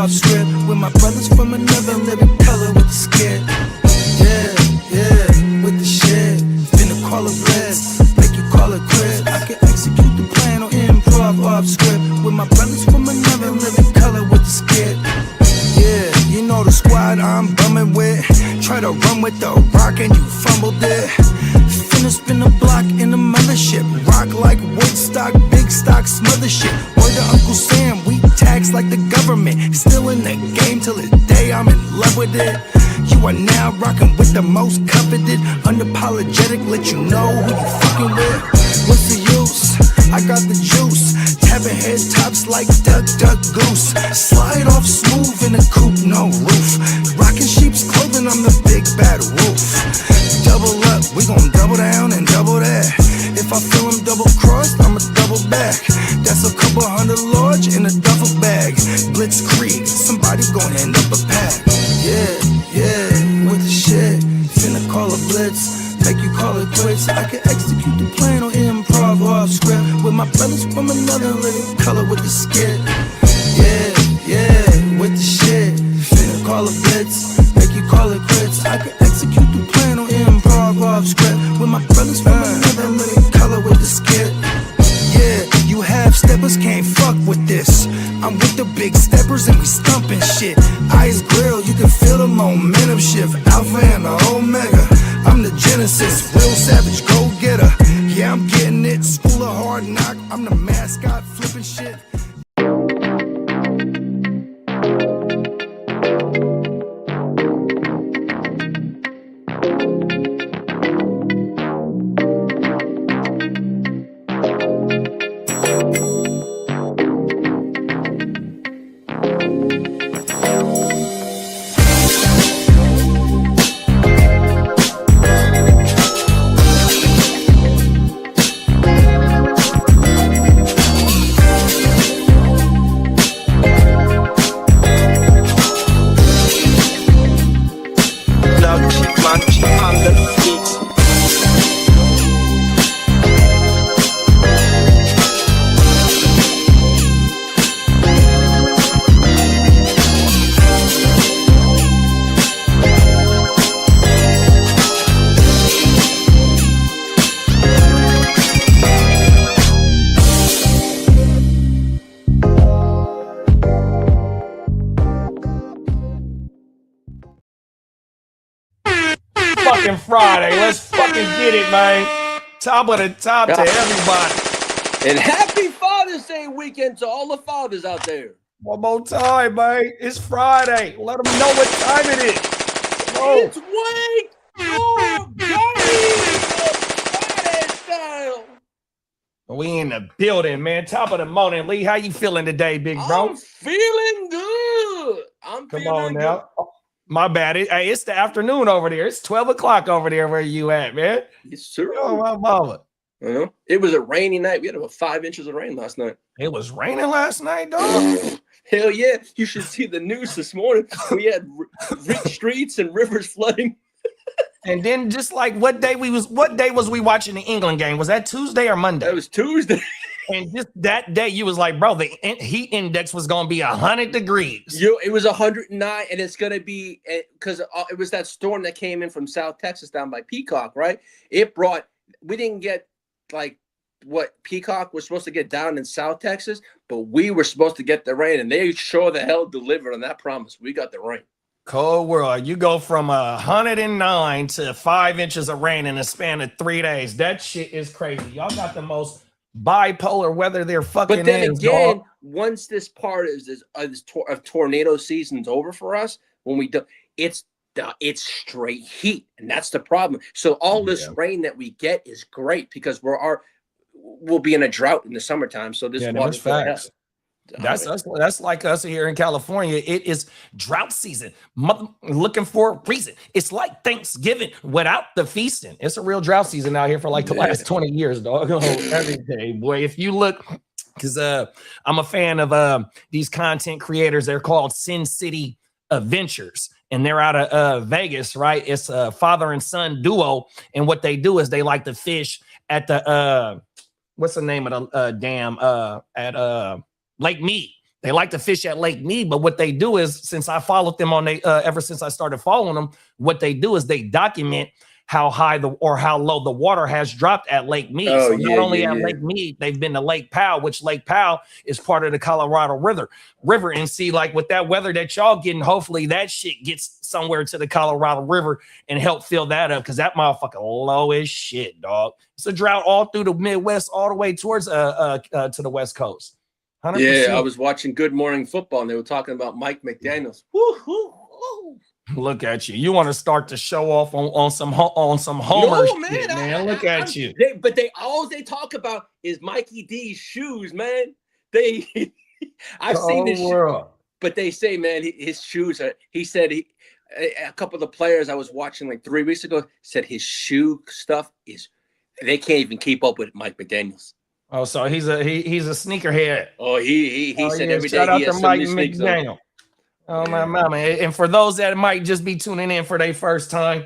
off script with my brothers from another living color with the skit. Yeah, with the shit. Finna call it blitz, make you call it quit. I can execute the plan or improv off script with my brothers from another living color with the skit. Yeah, you know the squad I'm bumming with. Try to run with the rock and you fumbled it. Finna spin the block in the mothership. Rock like Woodstock, big stock, smother shit. Word to Uncle Sam, we tax like the government. Still in the game till this day, I'm in love with it. You are now rocking with the most coveted. Unapologetic, let you know who you fucking with. What's the use? I got the juice. Tapping head tops like Duck, Duck, Goose. Slide off smooth in a coupe, no roof. Rocking sheep's clothing, I'm the big bad wolf. Double up, we gon' double down and double that. If I feel I'm double crossed, I'ma double back. That's a couple hundred large in a duffel bag. Blitzkrieg, somebody gon' end up a pack. Yeah, with the shit. Finna call a blitz, make you call it quits. I can execute the plan or improv off script with my brothers from another living color with the skit. Yeah, with the shit. Finna call a blitz, make you call it quits. I can execute the plan or improv off script with my brothers from another living color with the skit. Yeah, you half steppers can't fuck with this. I'm with the big steppers and we stumping shit. Ice grill, you can feel the momentum shift. Alpha and the Omega, I'm the Genesis. Real savage, go getter. Yeah, I'm getting it. School of hard knock, I'm the mascot flipping shit. Friday. Let's fucking get it, man. Top of the top to everybody. And happy Father's Day weekend to all the fathers out there. One more time, man. It's Friday. Let them know what time it is. Oh. It's week 4, Friday style. We in the building, man. Top of the morning. Lee, how you feeling today, big bro? I'm feeling good. Come on now. My bad. It's the afternoon over there. It's 12 o'clock over there where you at, man. It's true. Oh, my mama. It was a rainy night. We had about 5 inches of rain last night. It was raining last night, dog? Hell yeah. You should see the news this morning. We had streets and rivers flooding. And then just like what day was we watching the England game? Was that Tuesday or Monday? That was Tuesday. And just that day, you was like, bro, the heat index was going to be 100 degrees. It was 109, and it's going to be because it was that storm that came in from South Texas down by Peacock, right? We didn't get like what Peacock was supposed to get down in South Texas, but we were supposed to get the rain, and they sure the hell delivered on that promise. We got the rain. Cold world. You go from 109 to 5 inches of rain in a span of 3 days. That shit is crazy. Y'all got the most bipolar weather there fucking But then is, again, dog. once this part of tornado season's over for us, when we do, it's straight heat, and that's the problem. So all this rain that we get is great because we'll be in a drought in the summertime. So this water's facts. That's us. That's like us here in California. It is drought season. Looking for a reason. It's like Thanksgiving without the feasting. It's a real drought season out here for like the last 20 years, dog. Every day, boy. If you look, because I'm a fan of these content creators. They're called Sin City Adventures, and they're out of Vegas, right? It's a father and son duo, and what they do is they like to fish at the what's the name of the dam at Lake Mead. They like to fish at Lake Mead, but what they do is, since I followed them on ever since I started following them, what they do is they document how high or how low the water has dropped at Lake Mead. Oh, so not only at Lake Mead, they've been to Lake Powell, which Lake Powell is part of the Colorado River. And see, like with that weather that y'all getting, hopefully that shit gets somewhere to the Colorado River and help fill that up, because that motherfucker low as shit, dog. It's a drought all through the Midwest, all the way towards to the West Coast. 100%. Yeah, I was watching Good Morning Football, and they were talking about Mike McDaniels. Woo-hoo-hoo. Look at you. You want to start to show off on some Homer shit, man. Look at you. But all they talk about is Mikey D's shoes, man. I've seen this shit, but they say, man, his shoes are. He said a couple of the players I was watching like 3 weeks ago said his shoe stuff is. They can't even keep up with Mike McDaniels. Oh, so he's a sneakerhead. Oh, he said every day shout out he to has Mike some new sneakers McDaniel. Oh, my mama. And for those that might just be tuning in for their first time,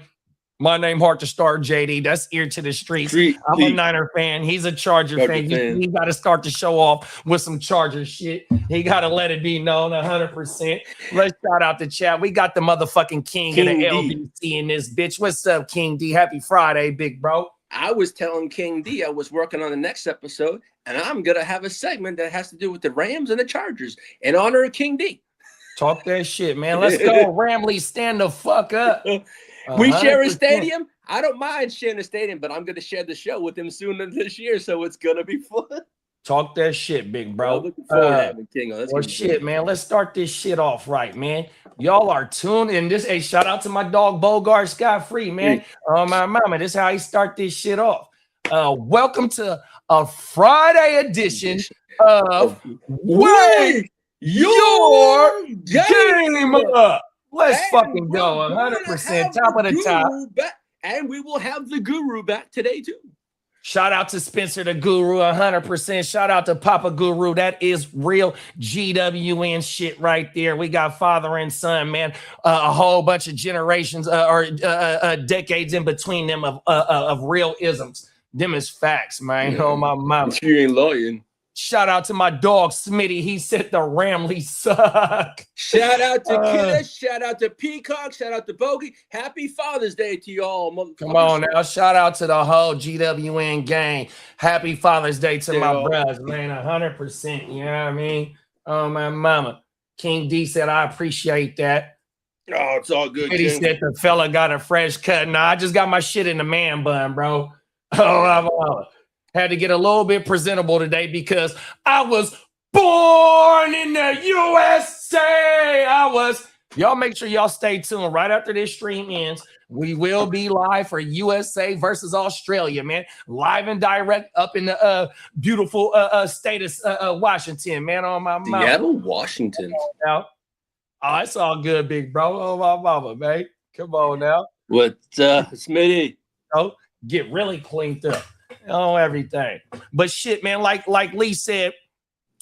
my name Heart to Start JD. That's ear to the streets. I'm a Niner fan. He's a Charger fan. He got to start to show off with some Charger shit. He got to let it be known 100%. Let's shout out the chat. We got the motherfucking king of the LBC in this bitch. What's up, King D? Happy Friday, big bro. I was telling King D I was working on the next episode, and I'm going to have a segment that has to do with the Rams and the Chargers in honor of King D. Talk that shit, man. Let's go, Ramley. Stand the fuck up. We share a stadium. I don't mind sharing a stadium, but I'm going to share the show with him soon this year, so it's going to be fun. Talk that shit, big bro. Looking forward to having King on. Well, shit, man. Let's start this shit off right, man. Y'all are tuned in. Hey, shout out to my dog Bogard Scott Free, man. Oh, my mama. This is how he start this shit off. Welcome to a Friday edition of Wake Your Game Up. Let's fucking go. 100%. Top of the top. And we will have the Guru back today, too. Shout out to Spencer the Guru, 100%. Shout out to Papa Guru. That is real GWN shit right there. We got father and son, man. A whole bunch of generations or decades in between them of real isms. Them is facts, man. Oh, my mama. You ain't lying. Shout out to my dog, Smitty. He said the Ramley suck. Shout out to Kitteh. Shout out to Peacock. Shout out to Bogey. Happy Father's Day to y'all, motherfuckers. Come on now. Shout out to the whole GWN gang. Happy Father's Day to my brothers, man. 100%. You know what I mean? Oh, my mama. King D said, I appreciate that. Oh, it's all good. He said the fella got a fresh cut. Nah, I just got my shit in the man bun, bro. Oh, had to get a little bit presentable today because I was born in the USA. Y'all make sure y'all stay tuned. Right after this stream ends, we will be live for USA versus Australia, man. Live and direct up in the beautiful state of Washington, man. On my mouth. Seattle, Washington. Oh, it's all good, big bro. Oh, my mama, man. Come on now. What's Smitty? Oh, get really cleaned up. Oh, everything. But shit, man, like Lee said,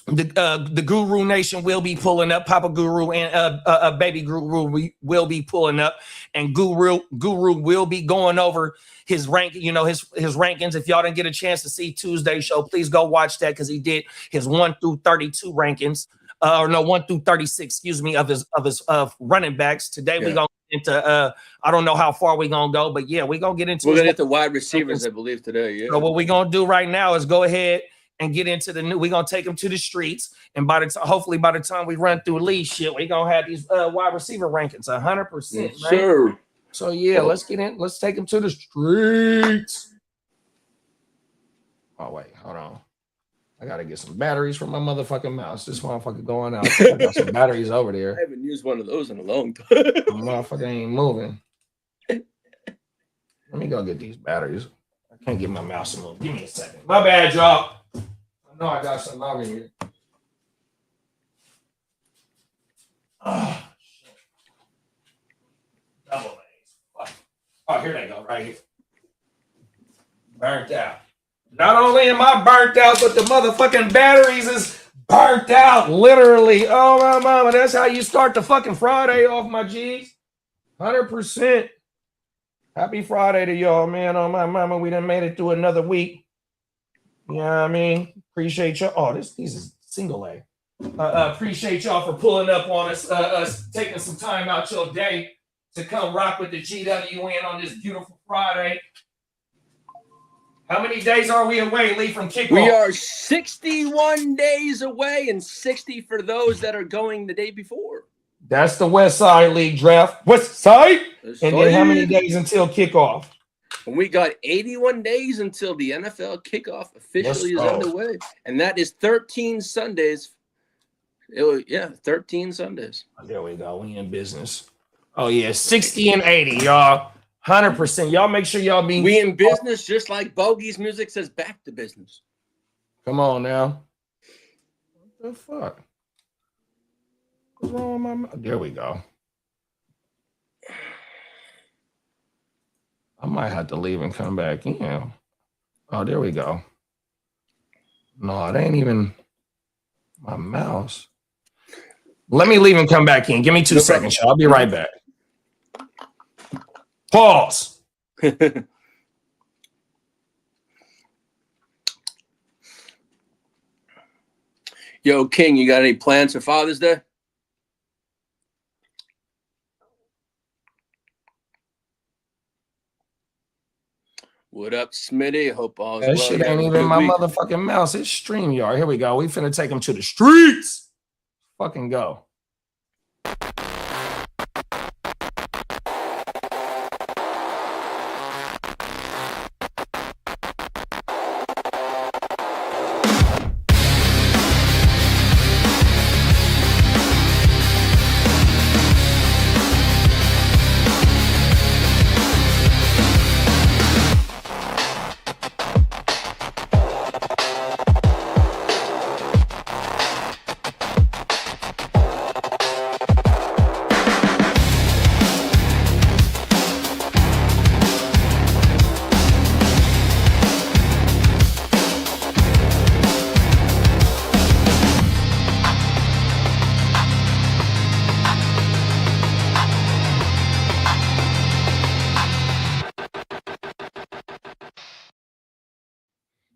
the Guru Nation will be pulling up. Papa Guru and Baby Guru will be pulling up, and Guru will be going over his rank, his rankings. If y'all didn't get a chance to see Tuesday's show, please go watch that because he did his 1 through 32 rankings. 1 through 36, excuse me, of his running backs. Today we're gonna get into I don't know how far we're gonna go, but yeah, we're gonna get into the wide receivers, I believe, today. Yeah. So what we're gonna do right now is go ahead and get into the new. We're gonna take them to the streets, and hopefully by the time we run through Lee shit, we're gonna have these wide receiver rankings 100%. Sure. So yeah, let's get in. Let's take them to the streets. Oh wait, hold on. I gotta get some batteries from my motherfucking mouse. This motherfucker going out. I got some batteries over there. I haven't used one of those in a long time. Motherfucker ain't moving. Let me go get these batteries. I can't get my mouse to move. Give me a second. My bad, y'all. I know I got something over here. Oh, shit. Double A's. Oh, here they go, right here. Burnt out. Not only am I burnt out, but the motherfucking batteries is burnt out, literally. Oh, my mama, that's how you start the fucking Friday off, my G's. 100%. Happy Friday to y'all, man. Oh, my mama, we done made it through another week. You know what I mean? Appreciate y'all. Oh, these is single A. Appreciate y'all for pulling up on us, taking some time out your day to come rock with the GWN on this beautiful Friday. How many days are we away, Lee, from kickoff? We are 61 days away and 60 for those that are going the day before. That's the West Side League draft. West Side? And then how many days until kickoff? And we got 81 days until the NFL kickoff officially is underway. And that is 13 Sundays. 13 Sundays. There we go. We in business. Oh, yeah. 60 and 80, y'all. 100%. Y'all make sure y'all be. We in business, just like Bogey's music says, back to business. Come on now. What the fuck? What's wrong with my mouth? There we go. I might have to leave and come back in. Oh, there we go. No, it ain't even my mouse. Let me leave and come back in. Give me 2 seconds, y'all. I'll be right back. Pause. Yo, King, you got any plans for Father's Day? What up, Smitty? Hope all is that well. Shit ain't even my motherfucking mouse. It's StreamYard. Here we go. We finna take them to the streets. Fucking go.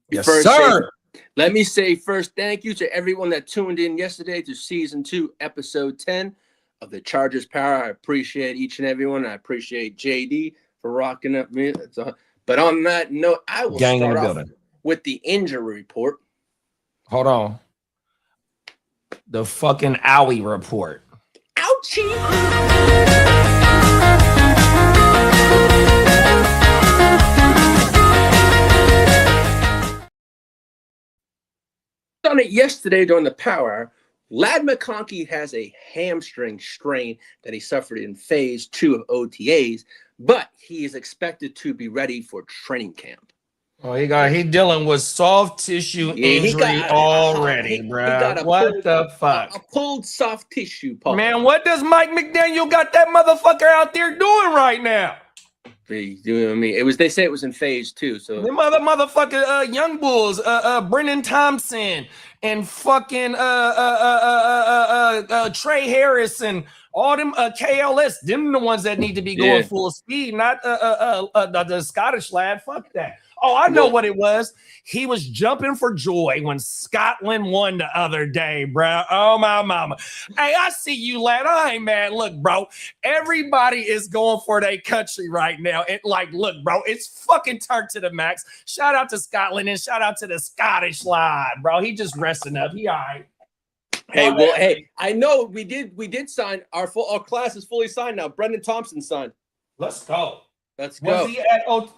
Yes, sir. Let me say first thank you to everyone that tuned in yesterday to season 2, episode 10 of the Chargers Power. I appreciate each and everyone. I appreciate JD for rocking up me. But on that note, I will start off with the injury report. Hold on. The fucking owie report. Ouchie. On it yesterday during the Power Hour, Ladd McConkey has a hamstring strain that he suffered in phase 2 of OTAs, but he is expected to be ready for training camp. Oh, he dealing with soft tissue injury already, bro. What the fuck? A pulled soft tissue, Paul. Man, what does Mike McDaniel got that motherfucker out there doing right now? You know what I mean? They say it was in phase 2. So the motherfucker young bulls, Brendan Thompson and fucking Trey Harris and all them KLS, them the ones that need to be going full speed, not the Scottish lad. Fuck that. Oh, I know what it was. He was jumping for joy when Scotland won the other day, bro. Oh, my mama. Hey, I see you, lad. I ain't mad. Look, bro, everybody is going for their country right now. Look, bro, it's fucking turned to the max. Shout out to Scotland and shout out to the Scottish lad, bro. He just resting up. He all right. Hey, I know we did sign our class is fully signed now. Brendan Thompson signed. Let's go. Let's go.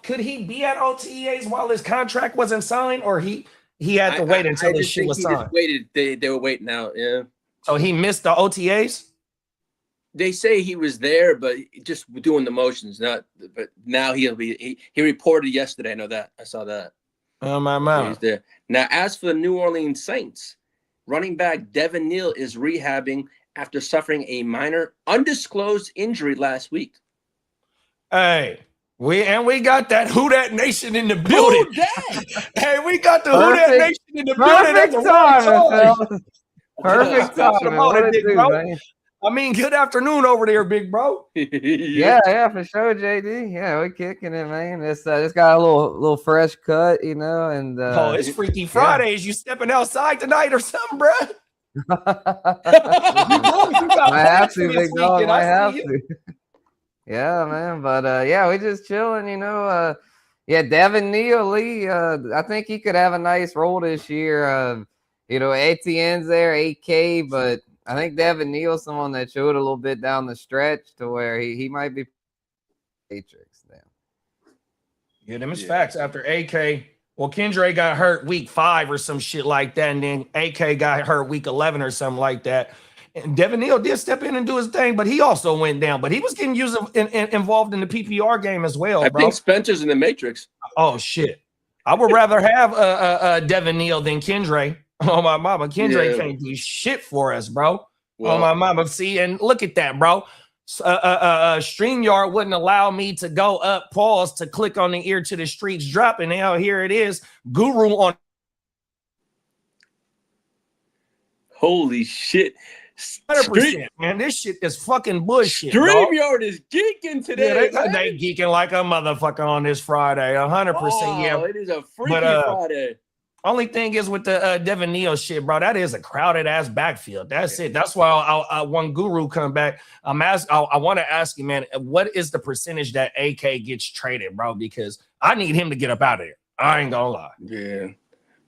Could he be at OTAs while his contract wasn't signed, or he had to wait until the shit was signed? They were waiting out. Yeah. So he missed the OTAs. They say he was there, but just doing the motions. But now he'll be. He reported yesterday. I know that. I saw that. Oh my mom. He's there now. As for the New Orleans Saints, running back Devin Neal is rehabbing after suffering a minor undisclosed injury last week. Hey. We got that Who Dat Nation in the building. Who dat? Hey, we got the Who Dat Nation in the building. Perfect time. I mean, good afternoon over there, big bro. Yeah, for sure, JD. Yeah, we're kicking it, man. It's got a little fresh cut, you know, and it's Freaky Fridays. You stepping outside tonight or something, bro? Might have to, big dog. Might have to. to. Yeah, man. But yeah, we just chilling, you know. Yeah, Devin Neal Lee. I think he could have a nice role this year. You know, Etienne's there, 8K, but I think Devin Neal's someone that showed a little bit down the stretch to where he might be Matrix now. Yeah, them is facts. After AK, well, Kendra got hurt week 5 or some shit like that, and then AK got hurt week 11 or something like that. And Devin Neal did step in and do his thing, but he also went down. But he was getting involved in the PPR game as well, I bro. think Spencer's in the Matrix. Oh, shit. I would rather have Devin Neal than Kendra. Oh, my mama. Kendra can't do shit for us, bro. Well, oh, my mama. See, and look at that, bro. StreamYard wouldn't allow me to go up, pause, to click on the ear to the streets drop, and now here it is. Guru on. Holy shit. 100%, man. This shit is fucking bullshit. StreamYard is geeking today. Yeah, they geeking like a motherfucker on this Friday. 100%. Yeah, it is a freaky Friday. Only thing is with the Devin Neal shit, bro. That is a crowded ass backfield. That's it. That's why I when Guru come back, I want to ask you, man, what is the percentage that AK gets traded, bro? Because I need him to get up out of here. I ain't gonna lie. Yeah.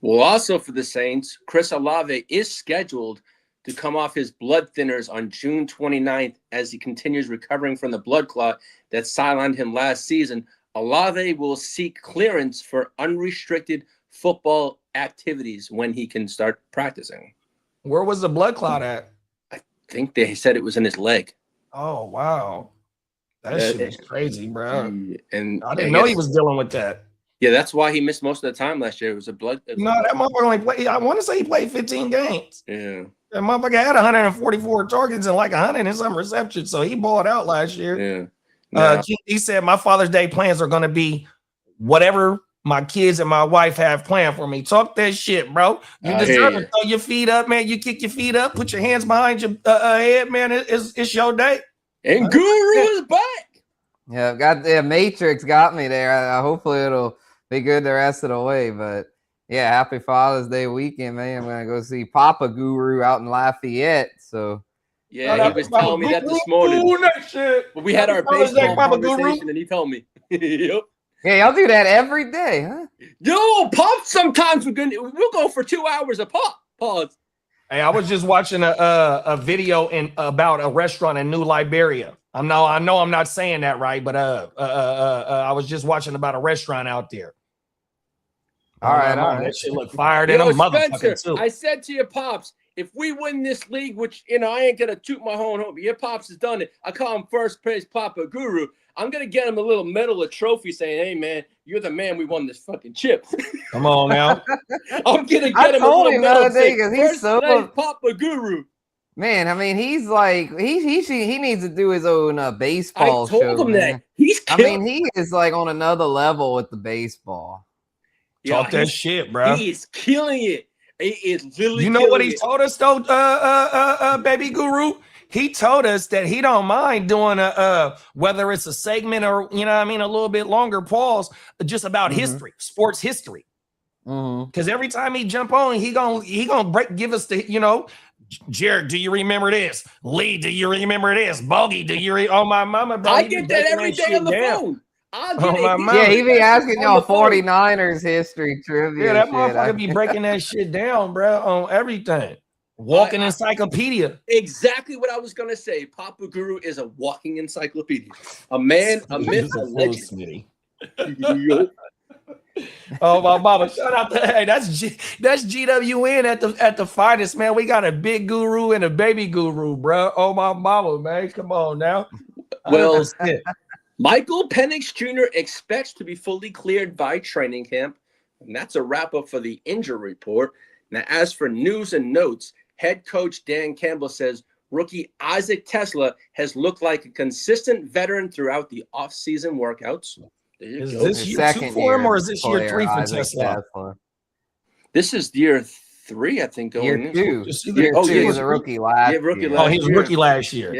Well, also for the Saints, Chris Olave is scheduled to come off his blood thinners on June 29th as he continues recovering from the blood clot that sidelined him last season. Olave will seek clearance for unrestricted football activities when he can start practicing. Where was the blood clot at? I think they said it was in his leg. Oh, wow. That shit is crazy, bro. And I didn't know he was dealing with that. Yeah, that's why he missed most of the time last year. It was a blood. No, that motherfucker only played. I want to say he played 15 games. Yeah. That motherfucker had 144 targets and like 100 and some receptions. So he balled out last year. Yeah. He said, my Father's Day plans are going to be whatever my kids and my wife have planned for me. Talk that shit, bro. You deserve it. Throw your feet up, man. You kick your feet up. Put your hands behind your head, man. It's your day. And Guru is back. Yeah, Matrix got me there. Hopefully it'll be good the rest of the way. But yeah, happy Father's Day weekend, man. I'm gonna go see Papa Guru out in Lafayette. So yeah, he was telling me that this morning. But we had our baseball conversation, and he told me. Yep. Yeah, y'all do that every day, huh? Yo, Pop. Sometimes we'll go for 2 hours a pop. Pause. Hey, I was just watching a video about a restaurant in New Liberia. I know I'm not saying that right, but I was just watching about a restaurant out there. All right. That shit look fired in a motherfucker too. I said to your pops, if we win this league, which I ain't gonna toot my own home, but your pops has done it. I call him first place Papa Guru. I'm gonna get him a little medal, a trophy, saying, "Hey man, you're the man. We won this fucking chip." Come on now. I'm gonna get him a little medal. He's so Papa Guru. Man, I mean, he's like he needs to do his own baseball show. I told him that. He is like on another level with the baseball. Talk that shit, bro. He is killing it. He is literally. You know what he told us though, baby Guru? He told us that he don't mind doing whether it's a segment or a little bit longer pause, just about history, sports history. Because every time he jump on, he gonna give us the Jared, do you remember this? Lee, do you remember this? Bogey, do you? Oh my mama, bro. I get that every day on the phone. Yeah, he be asking y'all 49ers history trivia. Yeah, that motherfucker be breaking that shit down, bro, on everything. Walking encyclopedia. Exactly what I was gonna say. Papa Guru is a walking encyclopedia. A man, a myth, a legend. Oh my mama! Shout out to that's GWN at the finest, man. We got a big guru and a baby guru, bro. Oh my mama, man! Come on now. Well, Michael Penix Jr. expects to be fully cleared by training camp, and that's a wrap up for the injury report. Now, as for news and notes, head coach Dan Campbell says rookie Isaac Tesla has looked like a consistent veteran throughout the offseason workouts. Is this year 2 for him, or is this year 3 for Tesla? This is year 3, I think. Year 2. He was a rookie last year. Oh, he was a rookie last year.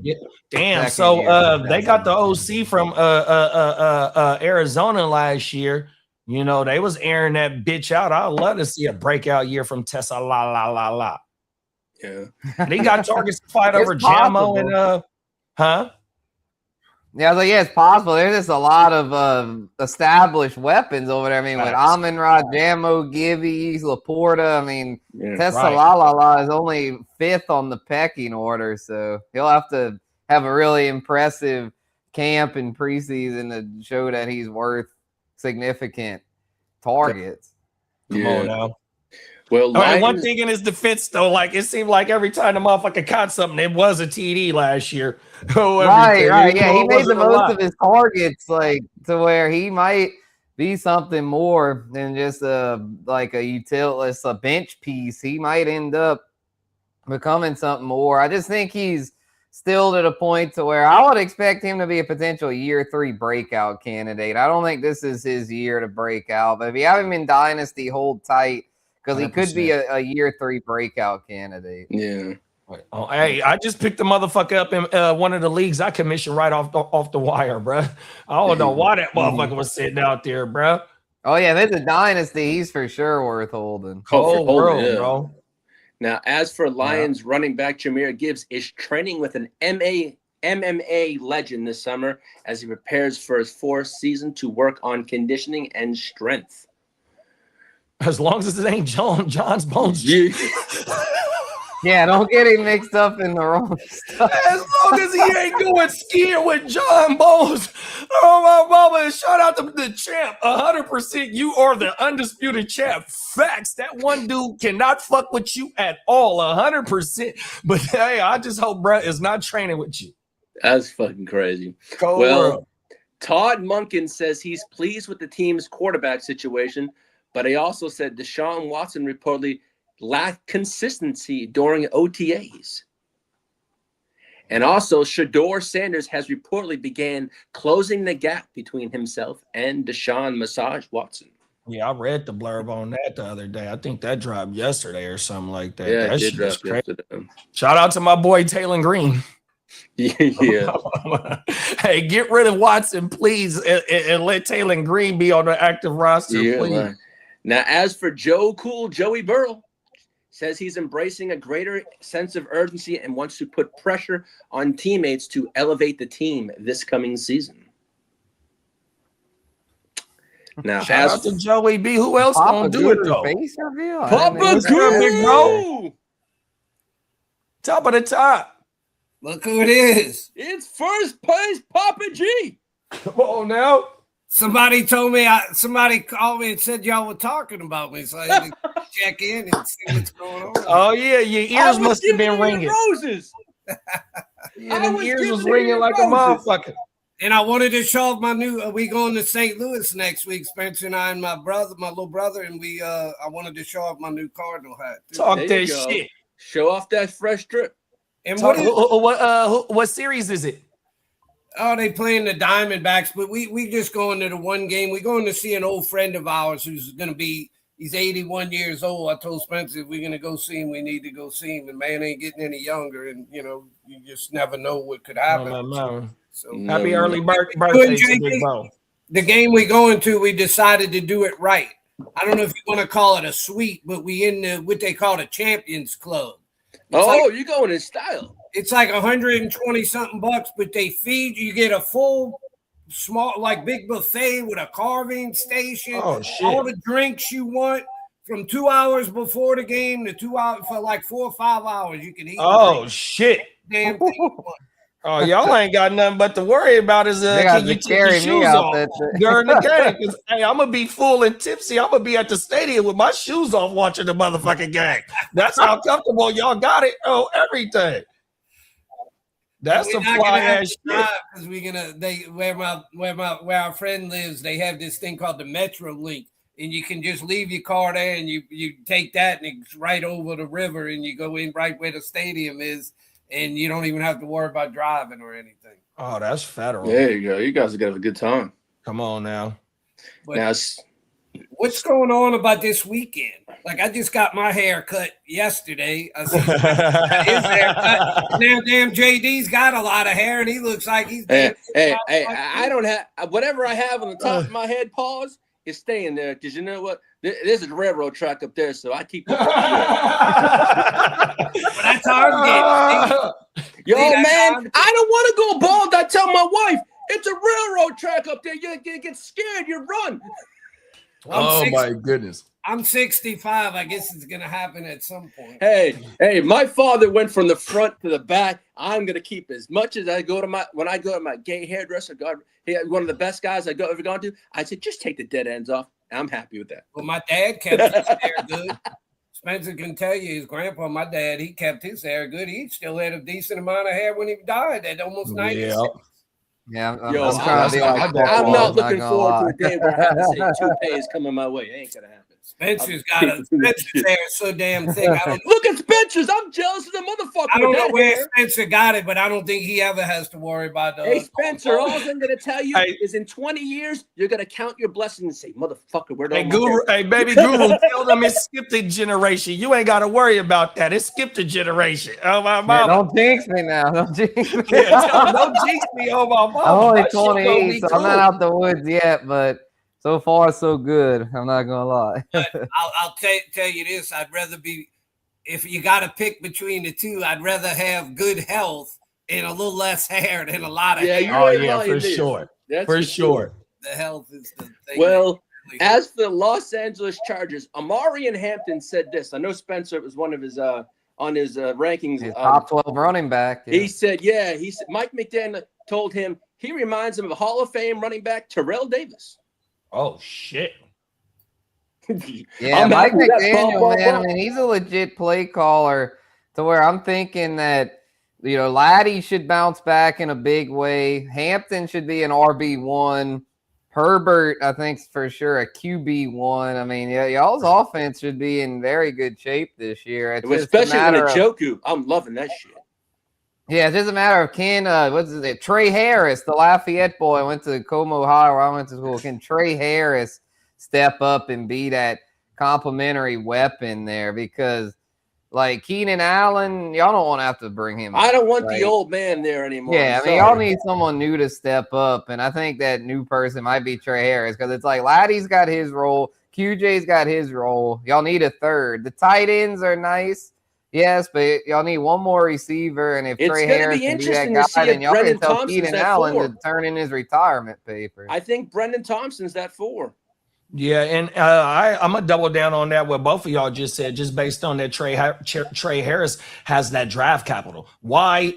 Yeah. Damn. So they got the OC from Arizona last year. They was airing that bitch out. I'd love to see a breakout year from Tesla. Yeah. And he got targets to fight It's over Jamo possible. and huh? Yeah, I was like, yeah, it's possible. There's just a lot of established weapons over there. I mean, with Facts. Amon-Ra, Jamo, Gibby, Laporta. I mean, Yeah. Tessalala is only 5th on the pecking order, so he'll have to have a really impressive camp in preseason to show that he's worth significant targets. Come on now. Well, All right, one Lions, thing in his defense, though, like it seemed like every time the motherfucker caught something, it was a TD last year. Right. Yeah, he made the wasn't a most lot. of his targets, like to where he might be something more than just a bench piece. He might end up becoming something more. I just think he's still to the point to where I would expect him to be a potential year 3 breakout candidate. I don't think this is his year to break out, but if you have him in Dynasty, hold tight because he could be a year 3 breakout candidate. yeah. Oh, hey, I just picked the motherfucker up in one of the leagues I commissioned right off the wire, bro. I don't know why that motherfucker was sitting out there, bro. Oh yeah, if it's a Dynasty, he's for sure worth holding. Whole world, bro. Now, as for Lions running back Jahmyr Gibbs is training with an MMA legend this summer as he prepares for his 4th season to work on conditioning and strength. As long as it ain't John's Bones. Yeah, don't get him mixed up in the wrong stuff. As long as he ain't going skiing with John Bones. Oh, my mama. And shout out to the champ. 100%. You are the undisputed champ. Facts. That one dude cannot fuck with you at all. 100%. But hey, I just hope Brett is not training with you. That's fucking crazy. World. Todd Monken says he's pleased with the team's quarterback situation, but he also said Deshaun Watson reportedly lacked consistency during OTAs. And also, Shedeur Sanders has reportedly began closing the gap between himself and Deshaun Massage Watson. Yeah, I read the blurb on that the other day. I think that dropped yesterday or something like that. Yeah, that it did shit drop is crazy. yesterday. Shout out to my boy Taylor Green. Yeah. Hey, get rid of Watson, please, and let Taylor Green be on the active roster, please. Man. Now, as for Joey Burrow, says he's embracing a greater sense of urgency and wants to put pressure on teammates to elevate the team this coming season. Now, shout out to Joey B. Who else gonna do it though? Face reveal? Papa Big bro. Top of the top. Look who it is. It's first place Papa G. Come on now. Somebody told me, somebody called me and said y'all were talking about me, so I had to check in and see what's going on. Oh yeah, your ears must have been ringing. Roses. Yeah, the ears was ringing like a motherfucker. And I wanted to show off my new. We going to St. Louis next week, Spencer and I, and my little brother, and we. I wanted to show off my new Cardinal hat. Talk that shit. Show off that fresh drip. And what series is it? Oh, they playing the Diamondbacks, but we just going to the one game. We're going to see an old friend of ours who's going to be. He's 81 years old. I told Spencer if we're going to go see him, we need to go see him. And man ain't getting any younger, and you just never know what could happen. No. So happy early birthday to Big Bo. The game we going to, we decided to do it right. I don't know if you want to call it a suite, but we in what they call the Champions Club. You're going in style. It's like 120 something bucks, but they feed you. You get a full, small, like big buffet with a carving station. Oh shit! All the drinks you want from 2 hours before the game to 2 hours for like 4 or 5 hours. You can eat. Oh shit! Damn thing you want. Oh, y'all ain't got nothing but to worry about is can you take your shoes off during the game? Because hey, I'm gonna be full and tipsy. I'm gonna be at the stadium with my shoes off watching the motherfucking game. That's how comfortable y'all got it. Oh, everything. That's some fly ass shit. Because where our friend lives, they have this thing called the Metro Link, and you can just leave your car there, and you take that, and it's right over the river, and you go in right where the stadium is. And you don't even have to worry about driving or anything. Oh, that's federal. There you go. You guys are gonna have a good time. Come on now. But what's going on about this weekend? Like I just got my hair cut yesterday. I see his haircut. Now damn JD's got a lot of hair and he looks like he's hey, I don't have whatever I have on the top of my head, pause, is staying there. Because you know what? This is a railroad track up there, so I keep. But that's hard game. Yo, man, I don't want to go bald. I tell my wife, it's a railroad track up there. You get scared, you run. Oh, my goodness. I'm 65. I guess it's going to happen at some point. Hey, my father went from the front to the back. I'm going to keep as much as I go to when I go to my gay hairdresser. God, he had one of the best guys I ever gone to. I said, just take the dead ends off. I'm happy with that. Well, my dad kept his hair good. Spencer can tell you, his grandpa, my dad, he kept his hair good. He still had a decent amount of hair when he died at almost 96. Yeah, I'm not looking forward to a day where I have to say toupee is coming my way. It ain't going to happen. Spencer's hair is so damn thick. Look at Spencer's. I'm jealous of the motherfucker. I don't know where Spencer got it, but I don't think he ever has to worry about that. Hey, Spencer, all I'm going to tell you is in 20 years, you're going to count your blessings and say, motherfucker, where Hey, baby Guru, tell them it skipped a generation. You ain't got to worry about that. It skipped a generation. Oh, my mama. Don't jinx me now. Don't jinx me. Don't jinx me. Oh, my mama. I'm only 28, so I'm not out the woods yet, but so far, so good. I'm not gonna lie. I'll tell you this. I'd rather be, if you got to pick between the two, I'd rather have good health and a little less hair than a lot of hair. Oh, yeah, for sure. For sure. The health is the thing. Well, as for the Los Angeles Chargers, Omarion Hampton said this. I know Spencer was one of his on his rankings. His top 12 running back. Yeah. He said Mike McDaniel told him he reminds him of Hall of Fame running back Terrell Davis. Oh, shit. Yeah, Mike McDaniel, man, I mean, he's a legit play caller to where I'm thinking that, Laddie should bounce back in a big way. Hampton should be an RB1. Herbert, I think, for sure, a QB1. I mean, y'all's offense should be in very good shape this year. Especially with Njoku. I'm loving that shit. Yeah, it's just a matter of Trey Harris, the Lafayette boy, went to Como High where I went to school. Can Trey Harris step up and be that complimentary weapon there? Because, like, Keenan Allen, y'all don't want to have to bring him I don't want the old man there anymore. Yeah, I mean, y'all need someone new to step up, and I think that new person might be Trey Harris because it's like Laddie's got his role, QJ's got his role. Y'all need a third. The tight ends are nice. Yes, but y'all need one more receiver, and if Trey Harris can be that guy, then y'all can tell Keenan Allen to turn in his retirement papers. I think Brendan Thompson's that 4. Yeah, and I'm gonna double down on that. What both of y'all just said, just based on that Trey Harris has that draft capital. Why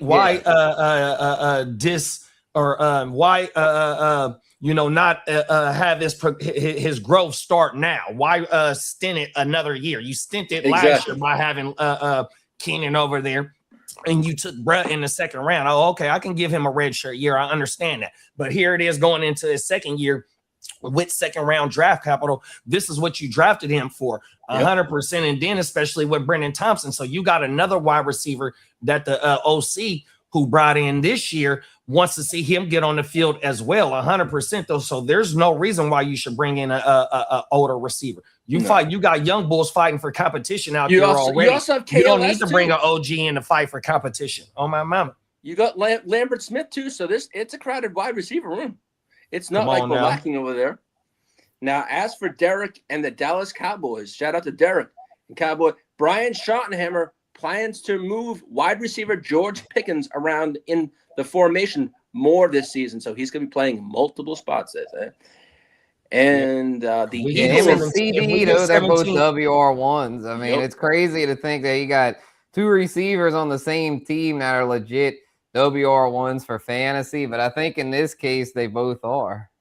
not have his growth start now? Why stint it another year? You stinted last year by having Keenan over there, and you took Brett in the second round. Oh, okay, I can give him a red shirt year. I understand that. But here it is going into his second year with second round draft capital. This is what you drafted him for, 100%. And then especially with Brendan Thompson. So you got another wide receiver that the OC who brought in this year wants to see him get on the field as well, 100% though. So there's no reason why you should bring in a older receiver. You got young bulls fighting for competition out there already. You also have KLS, you don't need to bring an OG in to fight for competition. Oh my mama. You got Lambert Smith too. So it's a crowded wide receiver room. It's not like we're lacking over there. Now, as for Derek and the Dallas Cowboys, shout out to Derek and Cowboy. Brian Schottenheimer plans to move wide receiver George Pickens around in the formation more this season. So he's going to be playing multiple spots. And the Eagles and CD, they're both WR1s. I mean, it's crazy to think that you got two receivers on the same team that are legit WR1s for fantasy, but I think in this case they both are.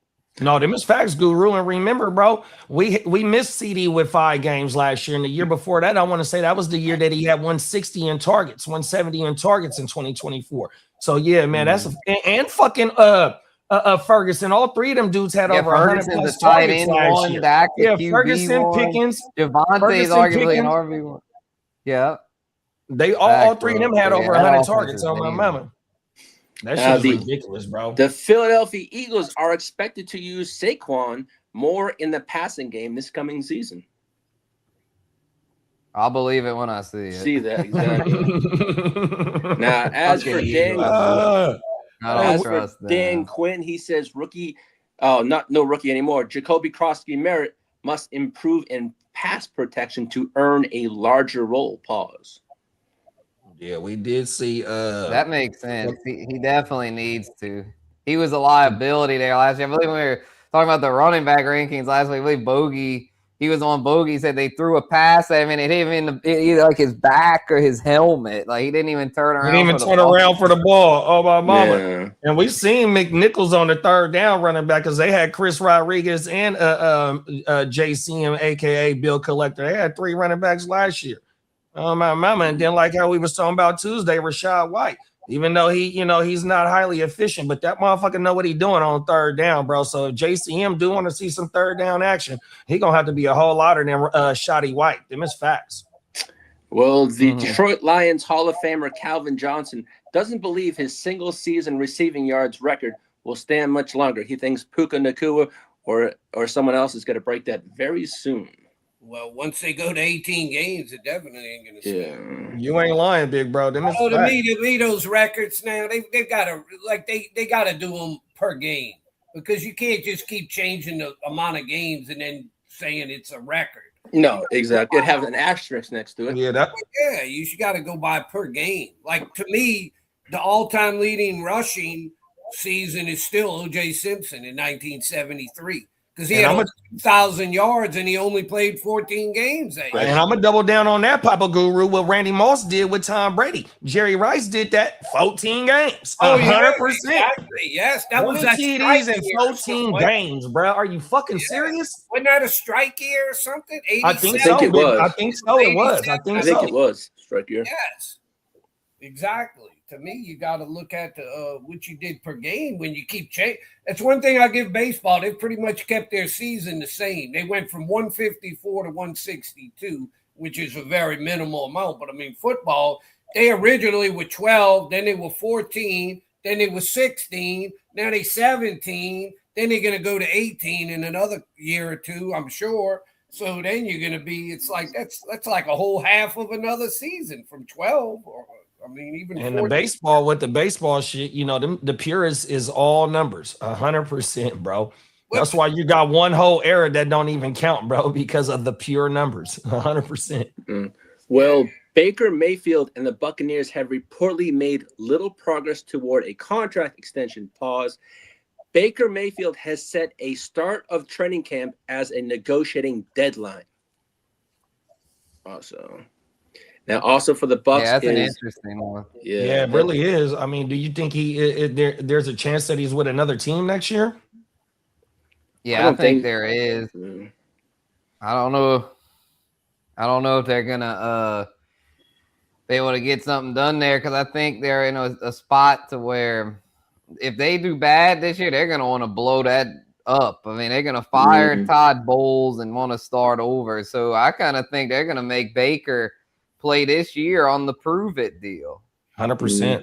No, them is facts, Guru. And remember, bro, we missed CD with 5 games last year, and the year before that, I want to say that was the year that he had 160 in targets, 170 in targets in 2024. So yeah, man, that's and fucking Ferguson. All 3 of them dudes had over 100 plus targets last year. Ferguson, Pickens, Javonte's arguably an RB1. Yeah, they all 3 of them had over 100 targets on my mama. That shit's ridiculous, bro. The Philadelphia Eagles are expected to use Saquon more in the passing game this coming season. I'll believe it when I see it. See that, exactly. Now, as for Dan Quinn, he says no rookie anymore. Jacoby Crosby Merritt must improve in pass protection to earn a larger role. Pause. Yeah, we did see. That makes sense. He definitely needs to. He was a liability there last year. I believe when we were talking about the running back rankings last week, I believe Bogey, he was on Bogey, said they threw a pass at him and it hit him in either like his back or his helmet. Like he didn't even turn around. He didn't even turn around for the ball. Oh, my mama. Yeah. And we've seen McNichols on the third down running back because they had Chris Rodriguez and JCM, a.k.a. Bill Collector. They had 3 running backs last year. Oh, my mama. And then like how we was talking about Tuesday, Rashad White. Even though he's not highly efficient, but that motherfucker know what he doing on third down, bro. So if JCM do want to see some third down action, he gonna have to be a whole lot of them Shoddy White. Them is facts. Well, the Detroit Lions Hall of Famer Calvin Johnson doesn't believe his single season receiving yards record will stand much longer. He thinks Puka Nacua or someone else is going to break that very soon. Well, once they go to 18 games, it definitely ain't going to stand. You ain't lying, big bro. Them is to me, those records now, they got to they got to do them per game because you can't just keep changing the amount of games and then saying it's a record. No, exactly. It has an asterisk next to it. Yeah, you got to go by per game. Like to me, the all-time leading rushing season is still O.J. Simpson in 1973. Because he had 1,000 yards and he only played 14 games. And I'm going to double down on that, Papa Guru, what Randy Moss did with Tom Brady. Jerry Rice did that 14 games. 100%. Exactly. Yes, that was that TDs in 14 games, bro. Are you fucking serious? Wasn't that a strike year or something? I think so. It was. I think it was strike year. Yes, exactly. To me, you got to look at what you did per game when you keep changing. That's one thing I give baseball. They've pretty much kept their season the same. They went from 154 to 162, which is a very minimal amount. But, I mean, football, they originally were 12, then they were 14, then they were 16, now they 17, then they're going to go to 18 in another year or two, I'm sure. So then you're going to be – it's like that's like a whole half of another season from 12 or – I mean, even and the baseball with the baseball shit, the purist is all numbers, 100%, bro. That's why you got one whole era that don't even count, bro, because of the pure numbers, 100%. Well, Baker Mayfield and the Buccaneers have reportedly made little progress toward a contract extension. Pause. Baker Mayfield has set a start of training camp as a negotiating deadline. Also. Now, also for the Bucs, that's an interesting one. Yeah, it really is. I mean, do you think there's a chance that he's with another team next year? Yeah, I think there is. I don't know. I don't know if they're gonna be able to get something done there because I think they're in a spot to where if they do bad this year, they're gonna want to blow that up. I mean, they're gonna fire Todd Bowles and want to start over. So I kind of think they're gonna make Baker play this year on the prove it deal. 100%.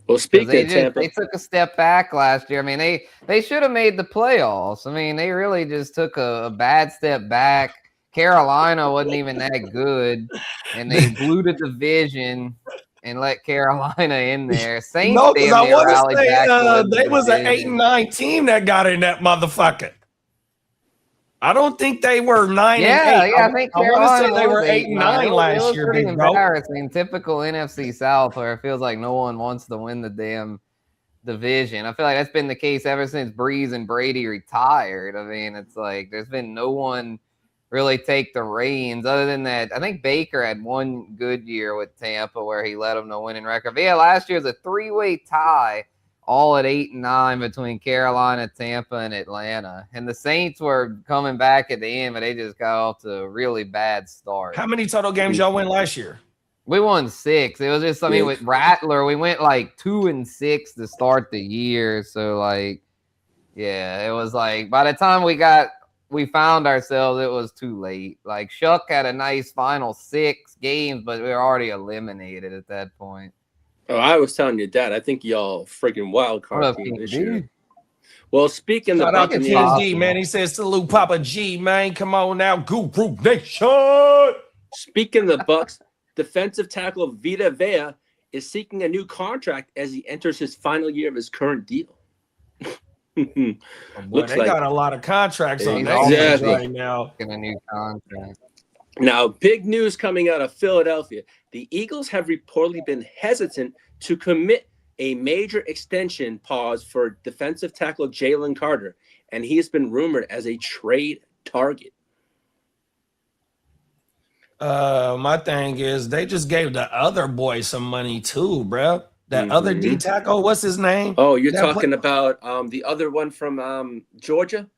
Well, speaking of Tampa, they took a step back last year. I mean, they should have made the playoffs. I mean, they really just took a bad step back. Carolina wasn't even that good, and they blew the division and let Carolina in there. Saints, no, because I want to say they was an 8-9 team that got in that motherfucker. I don't think they were 9-8. Yeah, I think Carolina say they were 8-9 last year. Pretty embarrassing. Typical NFC South, where it feels like no one wants to win the damn division. I feel like that's been the case ever since Breeze and Brady retired. I mean, it's like there's been no one really take the reins. Other than that, I think Baker had one good year with Tampa where he led them to winning record. But yeah, last year was a 3-way tie. All at 8-9 between Carolina, Tampa, and Atlanta. And the Saints were coming back at the end, but they just got off to a really bad start. How many total games y'all win last year? We won 6. It was just, I mean, with Rattler, we went like 2-6 to start the year. So, like, yeah, it was like by the time we found ourselves, it was too late. Like, Shuck had a nice final 6 games, but we were already eliminated at that point. Oh, I was telling your dad, I think y'all freaking wild card team this year. Well, speaking of Buccaneers, D, man, he says salute Papa G, man. Come on now, Guru Nation. Speaking of the Bucs, defensive tackle Vita Vea is seeking a new contract as he enters his final year of his current deal. Boy, Looks they like got a lot of contracts on their Exactly. offense right now. Getting a new contract. now big news coming out of Philadelphia. The Eagles have reportedly been hesitant to commit a major extension pause for defensive tackle Jalen Carter, and he has been rumored as a trade target. My thing is they just gave the other boy some money too, bro. That other D tackle, what's his name? Oh, you're talking about the other one from Georgia?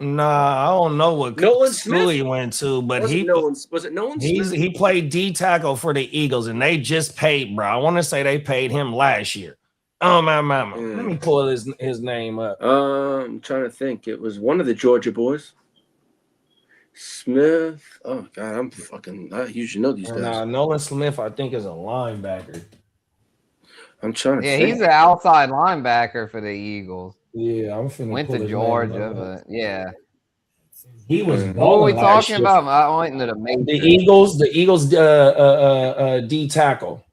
Nah, I don't know what Nolan school Smith? he went to, but Was it Nolan Smith? he played D tackle for the Eagles, and they just paid, bro. I want to say they paid him last year. Oh my mama. Let me pull his name up. I'm trying to think. It was one of the Georgia boys. Smith. Oh God, I usually know these guys. Nah, Nolan Smith, I think, is a linebacker. I'm trying to Yeah, think. he's an outside linebacker for the Eagles. Yeah, I'm finna Went pull to his Georgia, name up. but yeah. He was. What are we balling last talking year. about? I went into the The Matrix. Eagles, D tackle.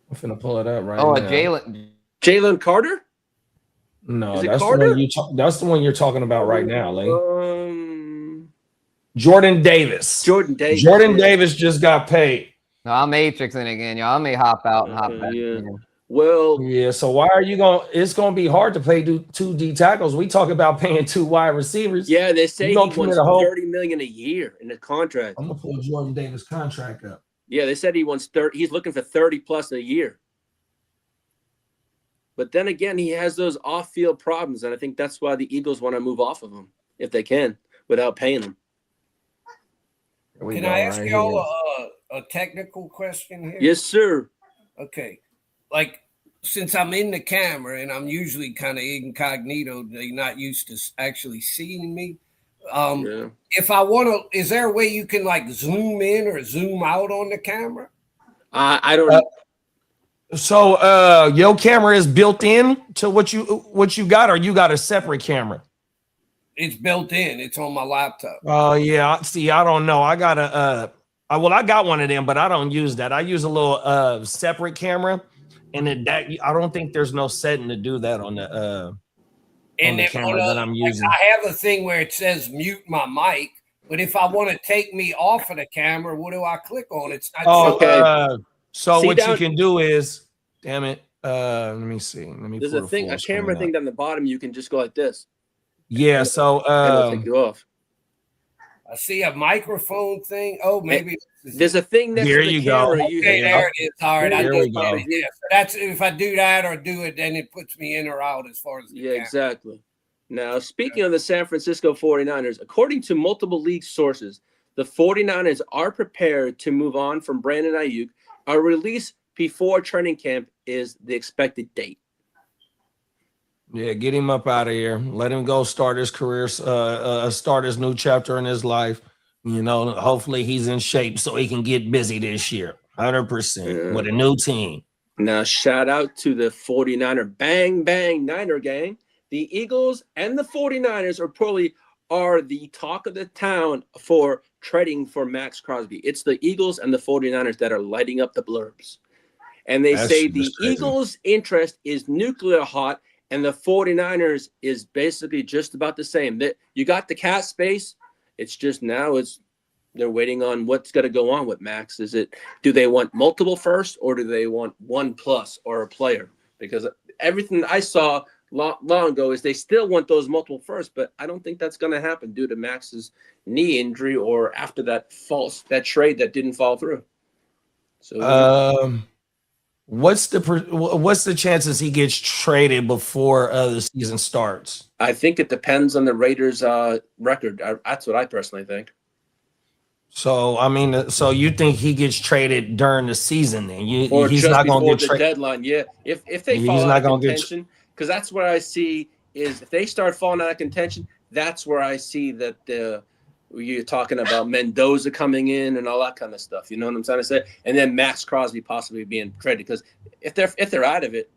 I'm finna pull it up right Oh, now. Jalen Carter? No, Is it that's Carter? the one that's the one you're talking about right now, Lee. Jordan Jordan Davis. Jordan Davis. Jordan yeah. Davis just got paid. No, I'm matrixing again, y'all. I may hop out and hop back Yeah. in. Well, Yeah, so why are you going? It's going to be hard to pay two D tackles. We talk about paying 2 wide receivers. yeah, they say You he gonna wants commit a whole- $30 million a year in the contract. I'm gonna pull Jordan Davis contract up. Yeah, they said he wants 30. He's looking for 30 plus a year. But then again, he has those off-field problems, and I think that's why the Eagles want to move off of him if they can without paying him. Can I ask y'all a technical question here? Yes, sir. Okay. Like, since I'm in the camera and I'm usually kind of incognito, they're not used to actually seeing me. Yeah. If I want to, is there a way you can like zoom in or zoom out on the camera? I don't. So your camera is built in to what you got, or you got a separate camera? It's built in. It's on my laptop. Oh yeah. See, I don't know. I got I got one of them, but I don't use that. I use a little separate camera, and that I don't think there's no setting to do that on the camera that I'm using. I have a thing where it says mute my mic, but if I want to take me off of the camera, what do I click on? It's not okay. So See what down, you can do is, damn it. Let me see. Let me. There's a thing, a camera thing down the bottom. You can just go like this. Yeah. So it'll take you off. I see a microphone thing. Oh, maybe there's a thing next there to the you camera. go. Okay, there it is. All right, there we go. Yeah, so that's if I do that or do it, then it puts me in or out as far as the camera. Exactly. Now, speaking of the San Francisco 49ers, according to multiple league sources, the 49ers are prepared to move on from Brandon Aiyuk. A release before training camp is the expected date. Yeah, get him up out of here. Let him go start his career, start his new chapter in his life. You know, hopefully he's in shape so he can get busy this year. 100% with a new team. Now, shout out to the 49er Bang Bang Niner gang. The Eagles and the 49ers are the talk of the town for trading for Maxx Crosby. It's the Eagles and the 49ers that are lighting up the blurbs. And they say the Eagles' interest is nuclear hot, and the 49ers is basically just about the same. That you got the cap space. It's just now they're waiting on what's going to go on with Max. Do they want multiple first, or do they want 1+ or a player? Because everything I saw long ago is they still want those multiple first, but I don't think that's going to happen due to Max's knee injury or after that trade that didn't fall through. So what's the chances he gets traded before the season starts? I think it depends on the Raiders' record. That's what I personally think. So I mean, so you think he gets traded during the season? Then or he's just not going to before get the deadline. Yeah, if they fall out of contention, because that's where I see is if they start falling out of contention, that's where I see that you're talking about Mendoza coming in and all that kind of stuff. You know what I'm trying to say? And then Maxx Crosby possibly being traded, because if they're out of it,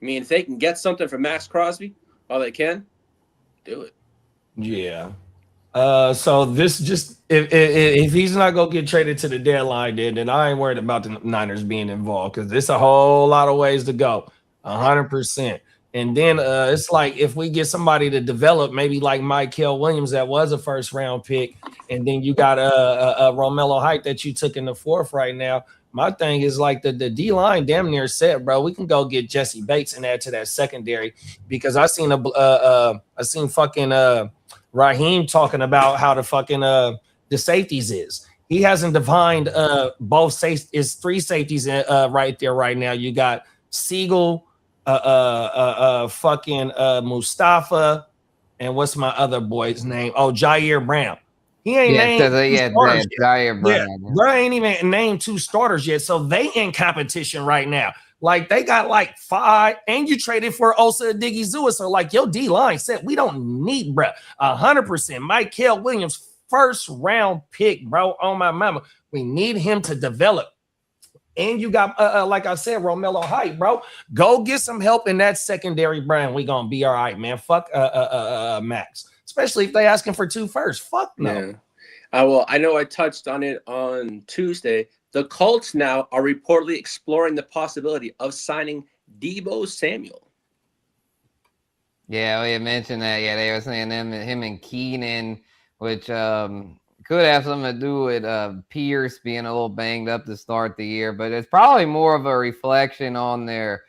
I mean, if they can get something from Maxx Crosby, all they can do it. Yeah. So this just if he's not gonna get traded to the deadline, then I ain't worried about the Niners being involved, because there's a whole lot of ways to go. 100%. And then it's like if we get somebody to develop, maybe like Mykel Williams, that was a first round pick, and then you got a Romello Height that you took in the 4th right now. My thing is like the D line damn near set, bro. We can go get Jesse Bates and add to that secondary, because I seen fucking Raheem talking about how the fucking the safeties is. He hasn't defined both safeties. Is 3 safeties right there right now. You got Siegel, fucking Mustafa, and what's my other boy's name? Oh, Jair Brown. He ain't named Jair Brown. Bro ain't even named 2 starters yet, so they in competition right now. Like they got like 5, and you traded for Osa Odigizua, so like your D line said we don't need, bro. 100%. Mykel Williams, first round pick, bro. On my mama, we need him to develop. And you got, like I said, Romello Height, bro. Go get some help in that secondary, Brian. We gonna be all right, man. Fuck Max, especially if they asking for 2 first. Fuck no. Yeah. I know I touched on it on Tuesday. The Colts now are reportedly exploring the possibility of signing Deebo Samuel. Yeah, we had mentioned that. Yeah, they were saying him and Keenan, which could have something to do with Pierce being a little banged up to start the year, but it's probably more of a reflection on their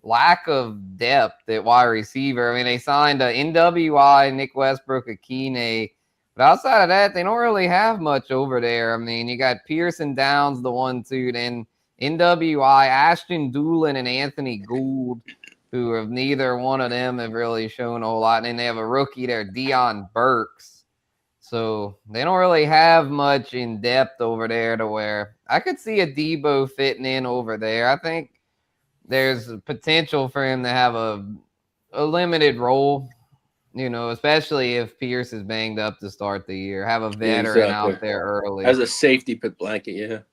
lack of depth at wide receiver. I mean, they signed NWI, Nick Westbrook, Guchinni, but outside of that, they don't really have much over there. I mean, you got Pierce and Downs, the 1-2, then NWI, Ashton Doolin, and Anthony Gould, who have neither one of them have really shown a whole lot. And then they have a rookie there, Deion Burks. So they don't really have much in depth over there to where I could see a Deebo fitting in over there. I think there's potential for him to have a limited role, especially if Pierce is banged up to start the year. Have a veteran out there early. As a safety blanket,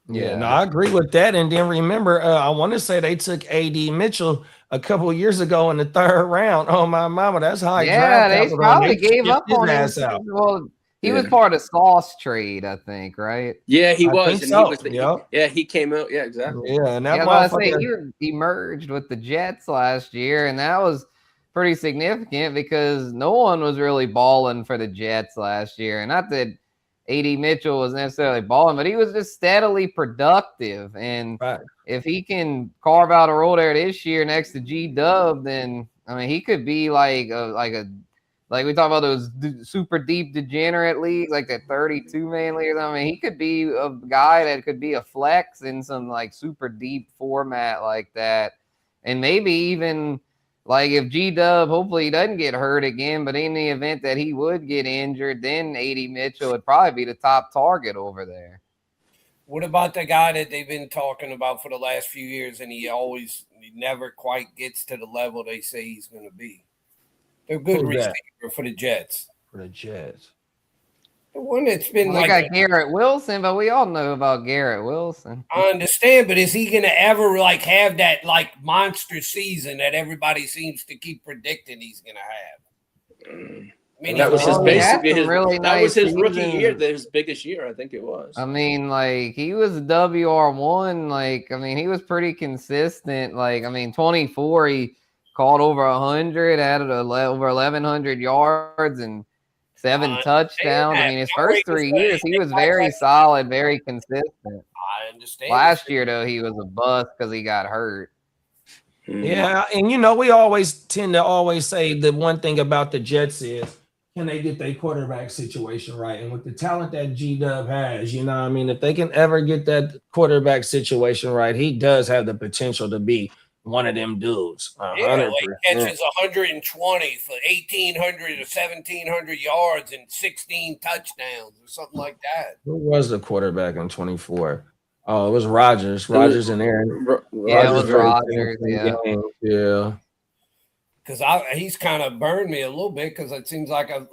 Yeah, no, I agree with that. And then remember, I want to say they took A.D. Mitchell a couple of years ago in the 3rd round. Oh, my mama, that's high. Yeah, they probably gave up on him. Well, he was part of Sauce trade, I think, right? Yeah, he was. And so. He came out. Yeah, exactly. Yeah, and that he merged with the Jets last year, and that was pretty significant because no one was really balling for the Jets last year. And not that A.D. Mitchell was necessarily balling, but he was just steadily productive. And if he can carve out a role there this year next to G-Dub, then, I mean, he could be like we talk about those super deep degenerate leagues, like that 32-man league. I mean, he could be a guy that could be a flex in some like super deep format like that. And maybe even like if G-Dub, hopefully he doesn't get hurt again, but in the event that he would get injured, then A.D. Mitchell would probably be the top target over there. What about the guy that they've been talking about for the last few years, and he never quite gets to the level they say he's going to be? They're good receiver for the Jets. For the Jets. The one that's been they got Garrett Wilson, but we all know about Garrett Wilson. I understand, but is he going to ever have that monster season that everybody seems to keep predicting he's going to have? I mean, that was his rookie year, his biggest year, I think it was. I mean, he was a WR1. He was pretty consistent. 24, he caught over 100, added over 1,100 yards and 7 touchdowns. His first 3 years, he was very solid, very consistent. I understand. Last year, though, he was a bust because he got hurt. Yeah, and we always tend to say the one thing about the Jets is, can they get their quarterback situation right? And with the talent that G-Dub has, if they can ever get that quarterback situation right, he does have the potential to be one of them dudes. 100%. Yeah, he catches 120 for 1,800 or 1,700 yards and 16 touchdowns or something like that. Who was the quarterback in 24? Oh, it was Rodgers. Rodgers and Aaron. Yeah, it was Rodgers. Yeah. Because he's kind of burned me a little bit because it seems like I've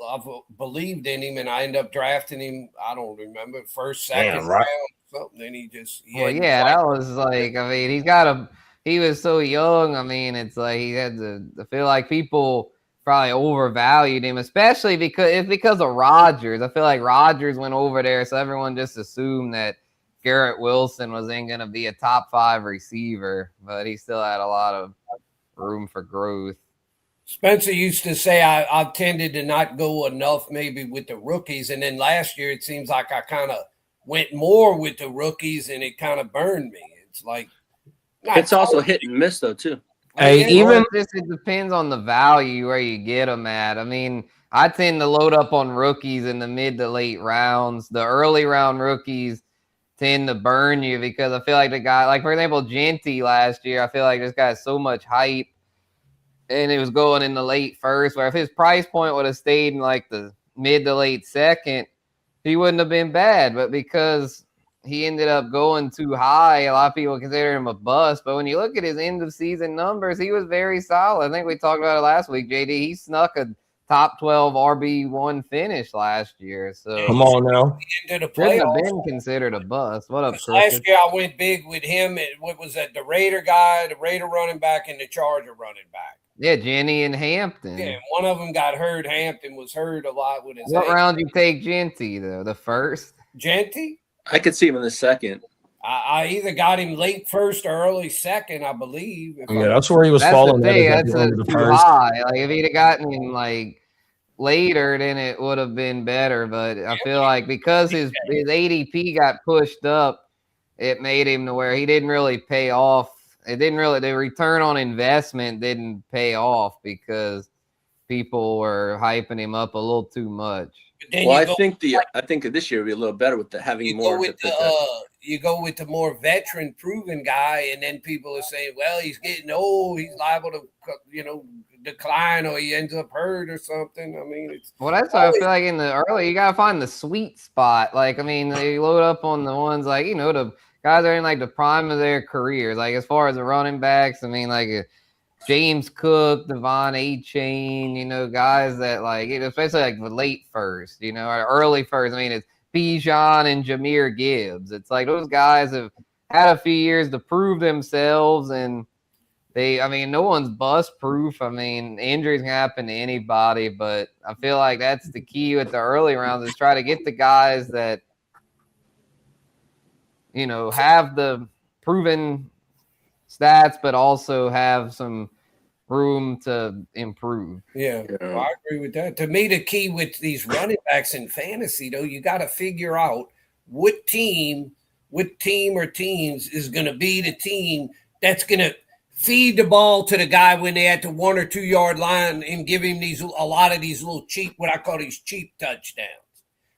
believed in him and I end up drafting him. I don't remember first, second round, something. And he just that was he was so young. It's like he had to feel like people probably overvalued him, especially because of Rodgers. I feel like Rodgers went over there, so everyone just assumed that Garrett Wilson was going to be a top 5 receiver, but he still had a lot of room for growth. Spencer used to say I've tended to not go enough maybe with the rookies. And then last year, it seems like I kind of went more with the rookies and it kind of burned me. It's like, it's also hit and miss though, too. Hey, Well, it depends on the value where you get them at. I mean, I tend to load up on rookies in the mid to late rounds. The early round rookies tend to burn you because I feel like the guy, like for example, Genty last year, I feel like this guy has so much hype and it was going in the late first, where if his price point would have stayed in like the mid to late second, he wouldn't have been bad. But because he ended up going too high, a lot of people consider him a bust. But when you look at his end of season numbers, he was very solid. I think we talked about it last week, JD. He snuck a top 12 RB1 finish last year. So come on now. Into the couldn't have playoffs. been considered a bust. What up, Chris? Last year I went big with him. What was that? The Raider guy, the Raider running back, and the Charger running back. Yeah, Jenny and Hampton. Yeah, one of them got hurt. Hampton was hurt a lot with his. What ankle. round you take Genty though? The first? Genty? I could see him in the second. I either got him late first or early second, I believe. Yeah, that's where he was That's falling. the thing. at That's the end of the too first. high. Like if he'd have gotten him like later, then it would have been better. But I feel like because his ADP got pushed up, it made him to where he didn't really pay off. It didn't really, the return on investment didn't pay off because people were hyping him up a little too much. Well, I think this year will be a little better with having more. You go with the more veteran proven guy, and then people are saying, well, he's getting old, he's liable to, decline, or he ends up hurt or something. I mean, that's why I feel like in the early, you gotta find the sweet spot. Like, I mean, they load up on the ones like, the guys are in like the prime of their careers. Like as far as the running backs, I mean, like James Cook, Devon A-Chain, guys that like, especially like the late first, or early first. I mean, it's Bijan and Jahmyr Gibbs. It's like those guys have had a few years to prove themselves, and no one's bust proof. I mean, injuries can happen to anybody, but I feel like that's the key with the early rounds is try to get the guys that, have the proven stats, but also have some room to improve. Yeah, well, I agree with that. To me, the key with these running backs in fantasy, though, you got to figure out what team or teams is going to be the team that's going to feed the ball to the guy when they're at the 1 or 2 yard line and give him a lot of these little cheap, what I call these cheap touchdowns.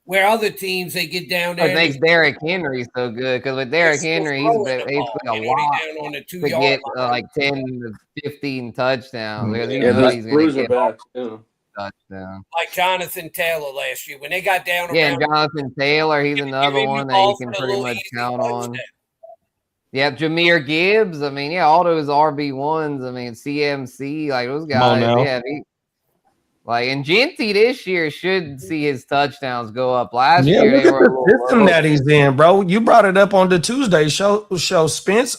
Where other teams, they get down there. It makes Derrick Henry so good because with Derrick Henry, he's basically a lot to get like 10 to 15 touchdowns. Those bruiser backs, touchdown. Like Jonathan Taylor last year when they got down. Yeah, Jonathan Taylor, he's another one that you can pretty much count on. Yeah, Jahmyr Gibbs. I mean, all those RB1s. I mean, CMC, like those guys. Yeah, and Genty this year should see his touchdowns go up. Last year, look at the system that he's in, bro. You brought it up on the Tuesday show, Spence.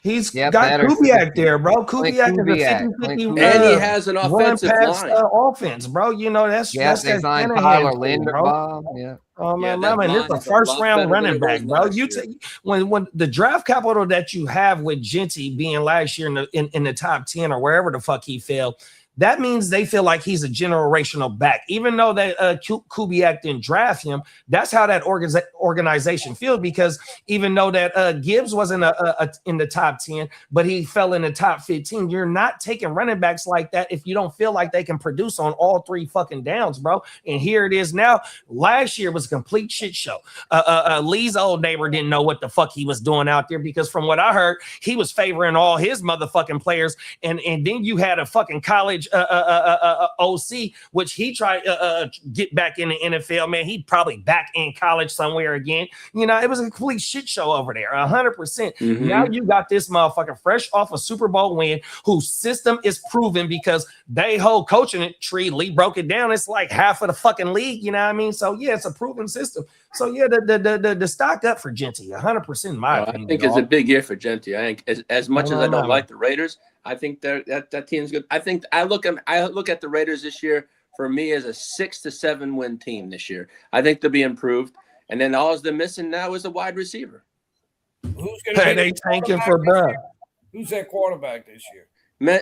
He's got Kubiak there, bro. Kubiak is a 50-50, and he has an offensive line. Offense, bro. That's they signed Tyler Linderbaum. Yeah. Oh man, it's a first round running back, bro. You when the draft capital that you have with Genty being last year in the top 10 or wherever the fuck he fell. That means they feel like he's a generational back. Even though that Kubiak didn't draft him, that's how that organization feels, because even though that Gibbs wasn't in the top 10, but he fell in the top 15, you're not taking running backs like that if you don't feel like they can produce on all three fucking downs, bro. And here it is now. Last year was a complete shit show. Lee's old neighbor didn't know what the fuck he was doing out there, because from what I heard, he was favoring all his motherfucking players. And then you had a fucking college OC, which he tried get back in the NFL. Man, he'd probably back in college somewhere again. It was a complete shit show over there, 100%. Now you got this motherfucker fresh off a Super Bowl win, whose system is proven because they whole coaching tree. Lee broke it down. It's like half of the fucking league. You know what I mean? So yeah, it's a proven system. So yeah, the stock up for Genty, 100% in my opinion. I think it's a big year for Genty. I think as much as I don't like the Raiders, I think that team's good. I think I look at the Raiders this year for me as a 6 to 7 win team this year. I think they'll be improved, and then all they're missing now is a wide receiver. Who's going to they tanking for Bruh? Who's that quarterback this year?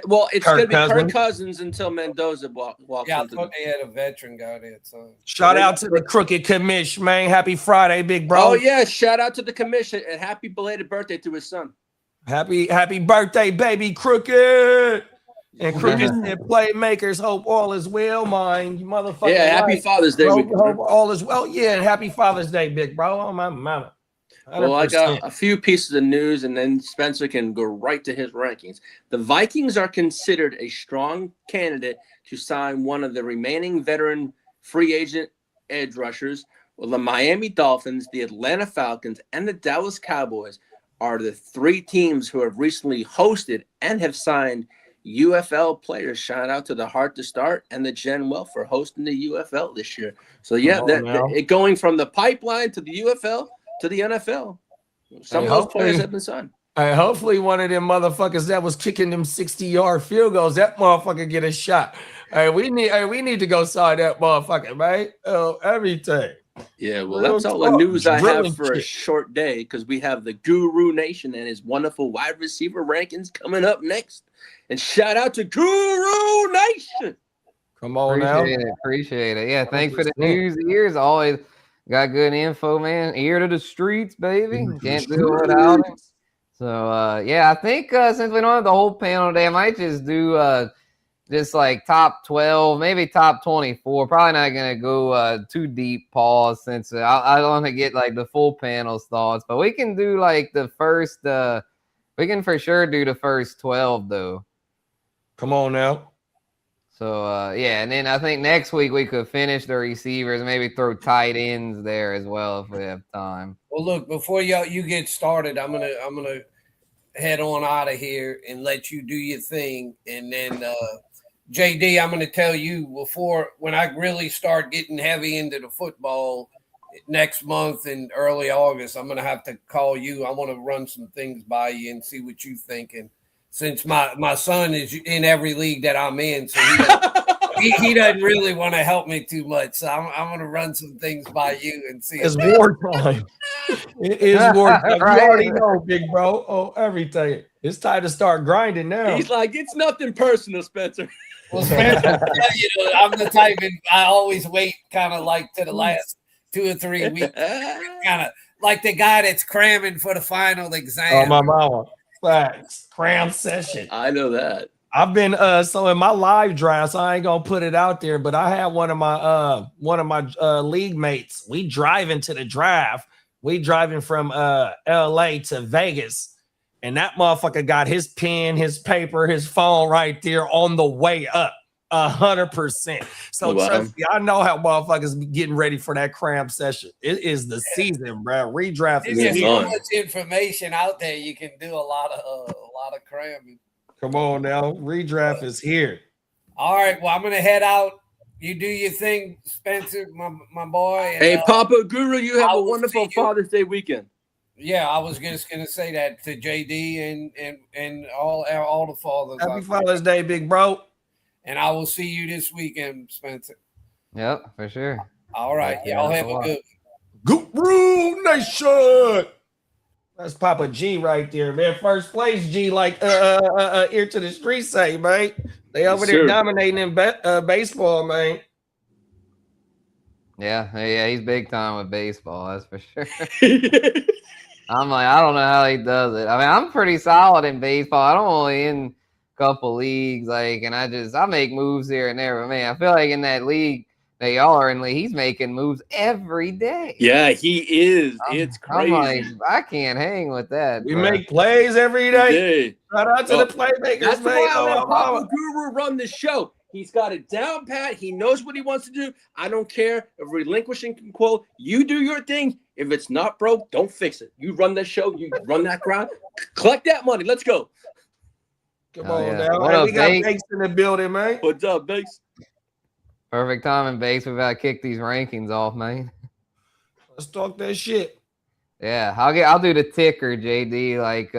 Well, it's Kirk going to be Cousins. Kirk Cousins until Mendoza walks Yeah, I into thought they had a veteran guy there. So Shout out to the crooked commish, man. Happy Friday, big bro. Oh, yeah. Shout out to the commission and happy belated birthday to his son. Happy birthday, baby Crooked. And Crooked said, Playmakers, hope all is well, mine. You motherfucker. Yeah, happy Father's Day. Hope all is well. Yeah, and happy Father's Day, big bro. Oh, my mama. 100%. Well, I got a few pieces of news, and then Spencer can go right to his rankings. The Vikings are considered a strong candidate to sign one of the remaining veteran free agent edge rushers. Well, the Miami Dolphins, the Atlanta Falcons, and the Dallas Cowboys are the three teams who have recently hosted and have signed UFL players. Shout out to the Heart to Start and the Gen Well for hosting the UFL this year. So, yeah, it going from the pipeline to the UFL to the NFL. Some of those players have been signed. Hopefully one of them motherfuckers that was kicking them 60-yard field goals, that motherfucker get a shot. We need to go sign that motherfucker, right? Oh, everything. Yeah, well, that's all the news I have for a short day because we have the Guru Nation and his wonderful wide receiver rankings coming up next. And shout out to Guru Nation. Come on now. Appreciate it. Yeah, thanks for the news. Ears always got good info, man. Ear to the streets, baby. Can't do it without it. So, yeah, I think since we don't have the whole panel today, I might just do just like top 12, maybe top 24. Probably not going to go too deep, pause, since I don't want to get like the full panel's thoughts. But we can do like the first, we can for sure do the first 12, though. Come on now. So, yeah, and then I think next week we could finish the receivers, maybe throw tight ends there as well if we have time. Well, look, before you get started, I'm gonna head on out of here and let you do your thing, and then JD, I'm gonna tell you before when I really start getting heavy into the football next month in early August, I'm gonna have to call you. I want to run some things by you and see what you thinking. Since my son is in every league that I'm in, so he doesn't really want to help me too much. So I'm going to run some things by you and see. It's wartime. It is wartime. Right. You already know, big bro. Oh, everything. It's time to start grinding now. He's like, it's nothing personal, Spencer. Well, Spencer, I'm the type of, I always wait kind of like to the last 2 or 3 weeks, kind of like the guy that's cramming for the final exam. Oh, my mama. Facts. Cram session. I know that. I've been so in my live drafts, I ain't gonna put it out there, but I had one of my league mates. We driving to the draft. We driving from LA to Vegas, and that motherfucker got his pen, his paper, his phone right there on the way up. 100%. So trust me, I know how motherfuckers be getting ready for that cram session. It is the season, bro. Redraft is There's so much information out there. You can do a lot of cramming. Come on now, redraft is here. All right, well, I'm gonna head out. You do your thing, Spencer, my boy. And, hey, Papa Guru, you have a wonderful Father's Day weekend. Yeah, I was just gonna say that to JD and all the fathers. Happy Father's Day, big bro. And I will see you this weekend, Spencer. Yep, for sure. All right. Y'all have a good Guru Nation. That's Papa G right there, man. First place, G, like ear to the street say, man. They over there dominating in baseball, man. Yeah, he's big time with baseball, that's for sure. I'm like, I don't know how he does it. I mean, I'm pretty solid in baseball. I'm only in couple leagues, like, and I make moves here and there, but man, I feel like in that league that y'all are in, he's making moves every day. Yeah, he is. It's crazy. I'm like, I can't hang with that. We make plays every day. Shout out to the playmakers. That's why I let Papa Guru run the show. He's got it down pat. He knows what he wants to do. I don't care if relinquishing can quote. You do your thing. If it's not broke, don't fix it. You run that show. You run that crowd. Collect that money. Let's go. Come on now. Hey, we got Bakes in the building, man. What's up, Bakes? Perfect timing, Bakes. We've got to kick these rankings off, man. Let's talk that shit. Yeah, I'll do the ticker, JD, like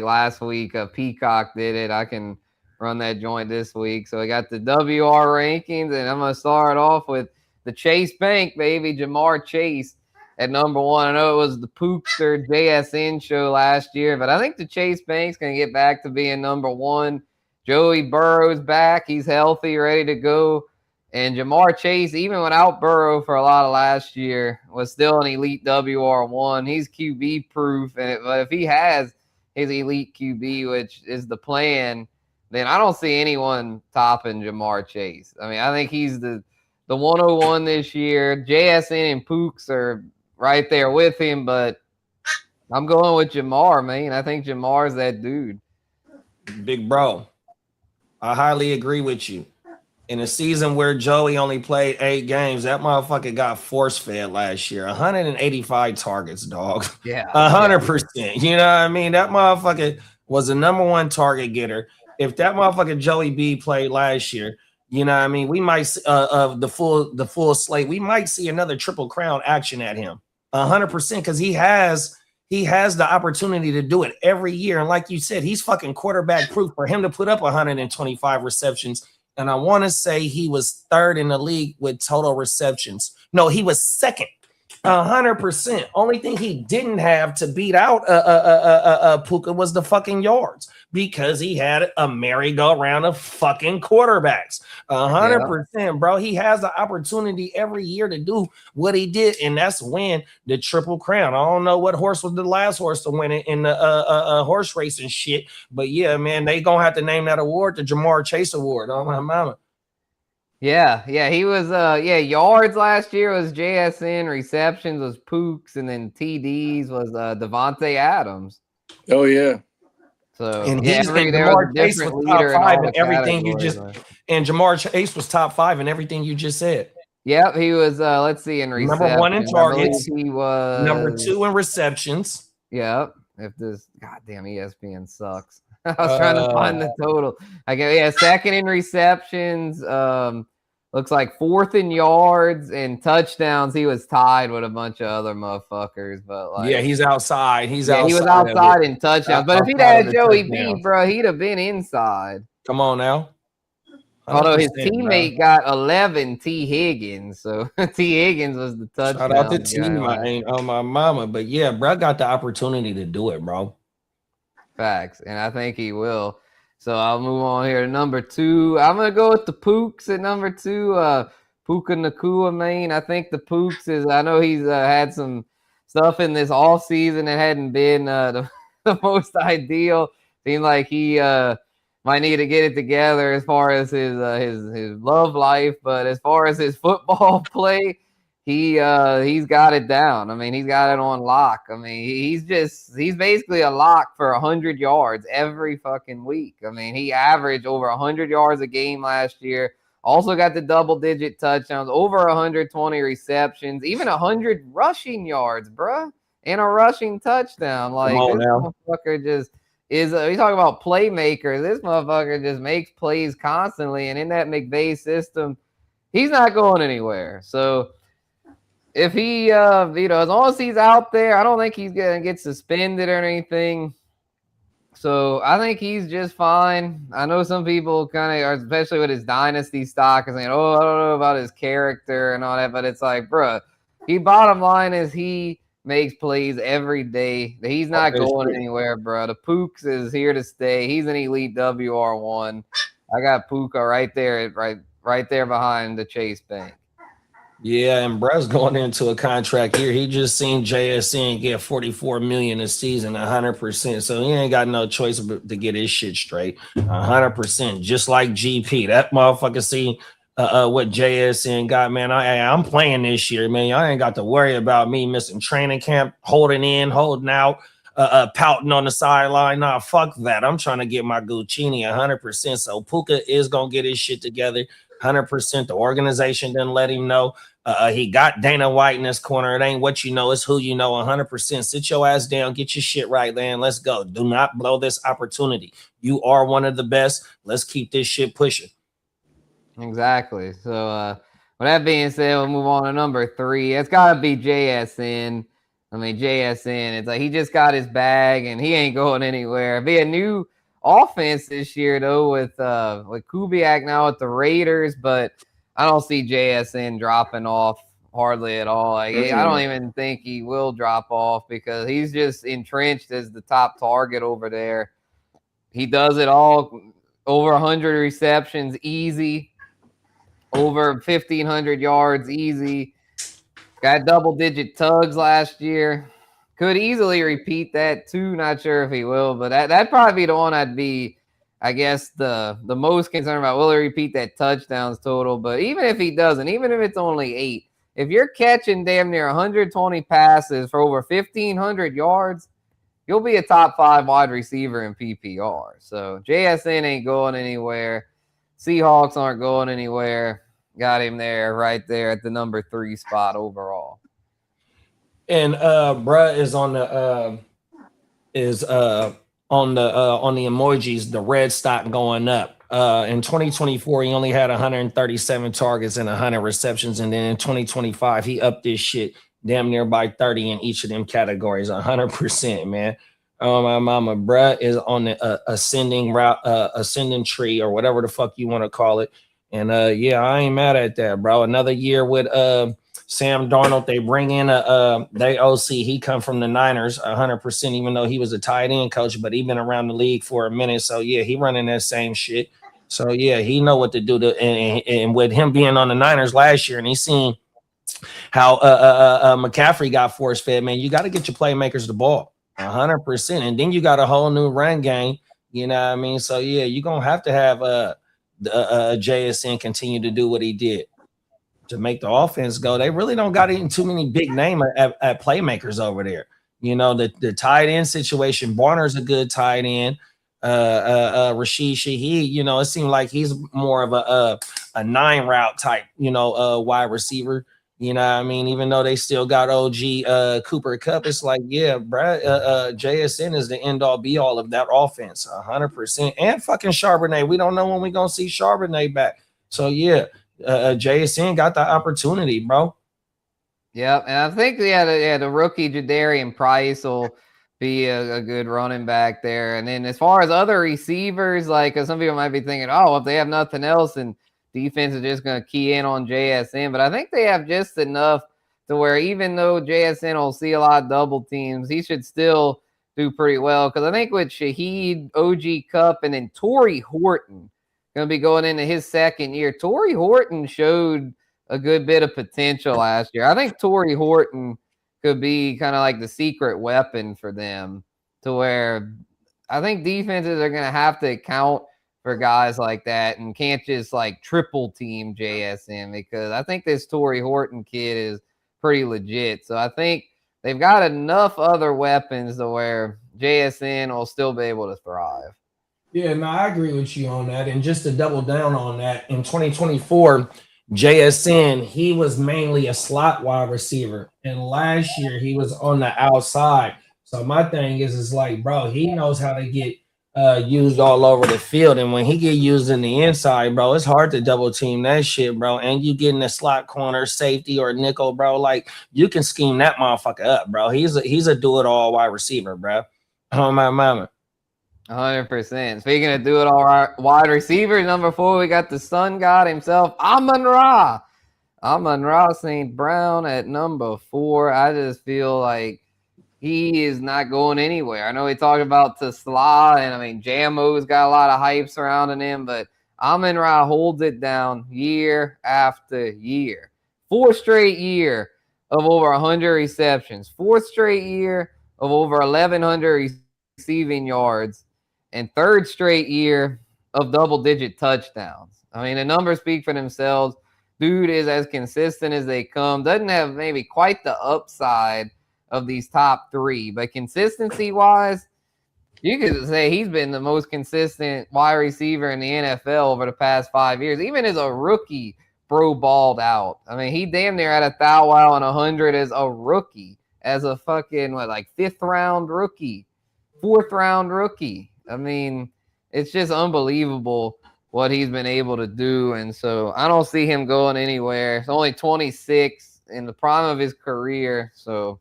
last week. Peacock did it. I can run that joint this week. So we got the WR rankings, and I'm gonna start off with the Chase Bank, baby, Jamar Chase at number 1. I know it was the Pookster JSN show last year, but I think the Chase Bank's going to get back to being number 1 Joey Burrow's back. He's healthy, ready to go. And Jamar Chase, even without Burrow for a lot of last year, was still an elite WR1. He's QB proof. But if he has his elite QB, which is the plan, then I don't see anyone topping Jamar Chase. I mean, I think he's the 101 this year. JSN and Pooks are right there with him, but I'm going with Jamar, man. I think Jamar's that dude. Big bro, I highly agree with you. In a season where Joey only played 8 games, that motherfucker got force-fed last year. 185 targets, dog. Yeah. 100%. You know what I mean? That motherfucker was the number 1 target getter. If that motherfucker Joey B played last year, you know what I mean? We might of the full slate, we might see another Triple Crown action at him. 100%, because he has the opportunity to do it every year. And like you said, he's fucking quarterback proof. For him to put up 125 receptions. And I want to say he was 3rd in the league with total receptions. No, he was 2nd. 100%. Only thing he didn't have to beat out Puka was the fucking yards, because he had a merry-go-round of fucking quarterbacks. 100%, bro. He has the opportunity every year to do what he did, and that's win the Triple Crown. I don't know what horse was the last horse to win it in the horse racing shit, but yeah, man, they gonna have to name that award the Jamar Chase Award. Oh my mama. Yeah, he was yards last year was JSN, receptions was Pooks, and then TDs was Devontae Adams. Oh yeah. So And Jamar Chase was top 5 in everything you just and Jamar Chase was top 5 in everything you just said. Yep, he was let's see, in receptions. Number 1 in targets. He was number 2 in receptions. Yep. If this goddamn ESPN sucks. I was trying to find the total. I go, 2nd in receptions. Looks like 4th in yards and touchdowns. He was tied with a bunch of other motherfuckers, but like, yeah, he's outside. He was outside in touchdowns. But if he'd had Joey B, bro, he'd have been inside. Come on now. Although his teammate got 11, T. Higgins. So T. Higgins was the touchdown. Shout out to T. On my mama. But yeah, bro got the opportunity to do it, bro. Facts. And I think he will. So I'll move on here to number 2. I'm going to go with the Pooks at number 2. Puka Nacua, man. I think the Pooks is, I know he's had some stuff in this offseason that hadn't been the most ideal. Seemed like he might need to get it together as far as his love life. But as far as his football play, he's got it down. I mean, he's got it on lock. I mean, he's basically a lock for 100 yards every fucking week. I mean, he averaged over 100 yards a game last year. Also got the double-digit touchdowns, over 120 receptions, even 100 rushing yards, bruh, and a rushing touchdown. Like, this motherfucker just is. We talk about playmakers. This motherfucker just makes plays constantly, and in that McVay system, he's not going anywhere. So if he, as long as he's out there, I don't think he's going to get suspended or anything. So I think he's just fine. I know some people kind of, especially with his dynasty stock, are saying, oh, I don't know about his character and all that. But it's like, bro, bottom line is he makes plays every day. He's not going anywhere, bro. The Pooks is here to stay. He's an elite WR1. I got Puka right there, right there behind the Chase Bank. Yeah, and bruh's going into a contract here. He just seen JSN get $44 million a season, 100%. So he ain't got no choice but to get his shit straight, 100%. Just like GP, that motherfucker seen what JSN got, man. I'm playing this year, man. I ain't got to worry about me missing training camp, holding out, pouting on the sideline. Nah, fuck that. I'm trying to get my Guchinni 100%. So Puka is gonna get his shit together. 100%. The organization didn't let him know. He got Dana White in his corner. It ain't what you know, it's who you know. 100%. Sit your ass down, get your shit right, man. Let's go. Do not blow this opportunity. You are one of the best. Let's keep this shit pushing. Exactly. So with that being said, we'll move on to number 3. It's got to be JSN. I mean, JSN, it's like he just got his bag and he ain't going anywhere. It'll be a new offense this year, though, with Kubiak now with the Raiders, but I don't see JSN dropping off hardly at all. Like, I don't even think he will drop off because he's just entrenched as the top target over there. He does it all over 100 receptions, easy. Over 1,500 yards, easy. Got double-digit tugs last year. Could easily repeat that too. Not sure if he will, but that'd probably be the one I'd be, I guess, the most concerned about. Will he repeat that touchdowns total? But even if he doesn't, even if it's only 8, if you're catching damn near 120 passes for over 1,500 yards, you'll be a top 5 wide receiver in PPR. So JSN ain't going anywhere. Seahawks aren't going anywhere. Got him there, right there at the number 3 spot overall. And bruh is on the emojis, the red stock going up. In 2024, he only had 137 targets and 100 receptions, and then in 2025, he upped this shit damn near by 30 in each of them categories, 100%, man. My mama, bruh is on the ascending route, ascending tree, or whatever the fuck you want to call it. And yeah, I ain't mad at that, bro. Another year with Sam Darnold. They bring in they OC. He come from the Niners 100%, even though he was a tight end coach, but he been around the league for a minute. So yeah, he running that same shit. So yeah, he know what to do. And with him being on the Niners last year, and he seen how McCaffrey got force fed, man. You got to get your playmakers the ball 100%, and then you got a whole new run game. You know what I mean? So yeah, you're gonna have to have JSN continue to do what he did to make the offense go. They really don't got even too many big name at playmakers over there. You know, the tight end situation. Barner's a good tight end. Rashid Shaheed, you know, it seemed like he's more of a 9 route type, you know, wide receiver. You know what I mean? Even though they still got OG Cooper Kupp, it's like, yeah, Brad, JSN is the end all be all of that offense, 100%. And fucking Charbonnet. We don't know when we're going to see Charbonnet back. So, yeah, JSN got the opportunity, bro. Yep, and I think the rookie Jadarian Price will be a good running back there. And then as far as other receivers, like some people might be thinking, oh, if they have nothing else, and defense is just going to key in on JSN. But I think they have just enough to where even though JSN will see a lot of double teams, he should still do pretty well. Because I think with Shaheed, OG Kupp, and then Torrey Horton going to be going into his second year. Torrey Horton showed a good bit of potential last year. I think Torrey Horton could be kind of like the secret weapon for them, to where I think defenses are going to have to account for guys like that and can't just like triple team JSN, because I think this Torrey Horton kid is pretty legit. So I think they've got enough other weapons to where JSN will still be able to thrive. Yeah, no, I agree with you on that. And just to double down on that, in 2024, JSN, he was mainly a slot wide receiver. And last year he was on the outside. So my thing is like, bro, he knows how to get used all over the field, and when he get used in the inside, bro, it's hard to double team that shit, bro. And you get in the slot corner, safety, or nickel, bro, like you can scheme that motherfucker up, bro. He's a do it all wide receiver, bro. Oh my mama. 100%. Speaking of do it all right, wide receiver, number 4, we got the sun god himself, Amon-Ra St. Brown at number 4. I just feel like he is not going anywhere. I know we talked about Tesla, and I mean, Jamo's got a lot of hype surrounding him, but Amon-Ra holds it down year after year. 4th straight year of over 100 receptions. 4th straight year of over 1,100 receiving yards. And 3rd straight year of double-digit touchdowns. I mean, the numbers speak for themselves. Dude is as consistent as they come. Doesn't have maybe quite the upside of these top 3, but consistency-wise, you could say he's been the most consistent wide receiver in the NFL over the past 5 years. Even as a rookie, bro balled out. I mean, he damn near had 1,000 and 100 as a rookie, as a fucking, 5th-round rookie, 4th-round rookie. I mean, it's just unbelievable what he's been able to do, and so I don't see him going anywhere. He's only 26 in the prime of his career, so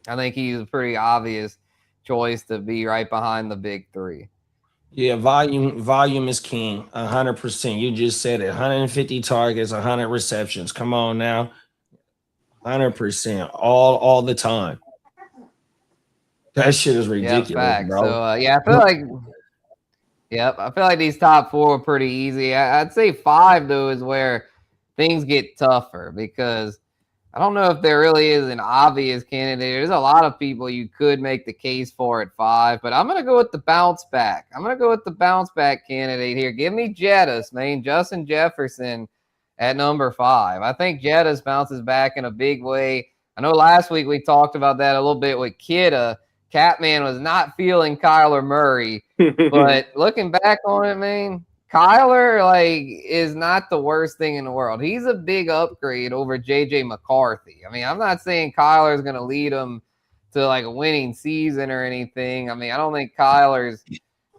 I think he's a pretty obvious choice to be right behind the big 3. Yeah, volume is king, 100%. You just said it. 150 targets, 100 receptions. Come on now, 100%, all the time. That shit is ridiculous, bro. So, I feel like Yep. I feel like these top 4 are pretty easy. I'd say 5, though, is where things get tougher because I don't know if there really is an obvious candidate. There's a lot of people you could make the case for at 5, but I'm going to go with the bounce back. I'm going to go with the bounce back candidate here. Give me Jettis, man. Justin Jefferson at number 5. I think Jettis bounces back in a big way. I know last week we talked about that a little bit with Kitteh. Catman was not feeling Kyler Murray, but looking back on it, man, Kyler, like, is not the worst thing in the world. He's a big upgrade over J.J. McCarthy. I mean, I'm not saying Kyler is going to lead him to, like, a winning season or anything. I mean, I don't think Kyler's,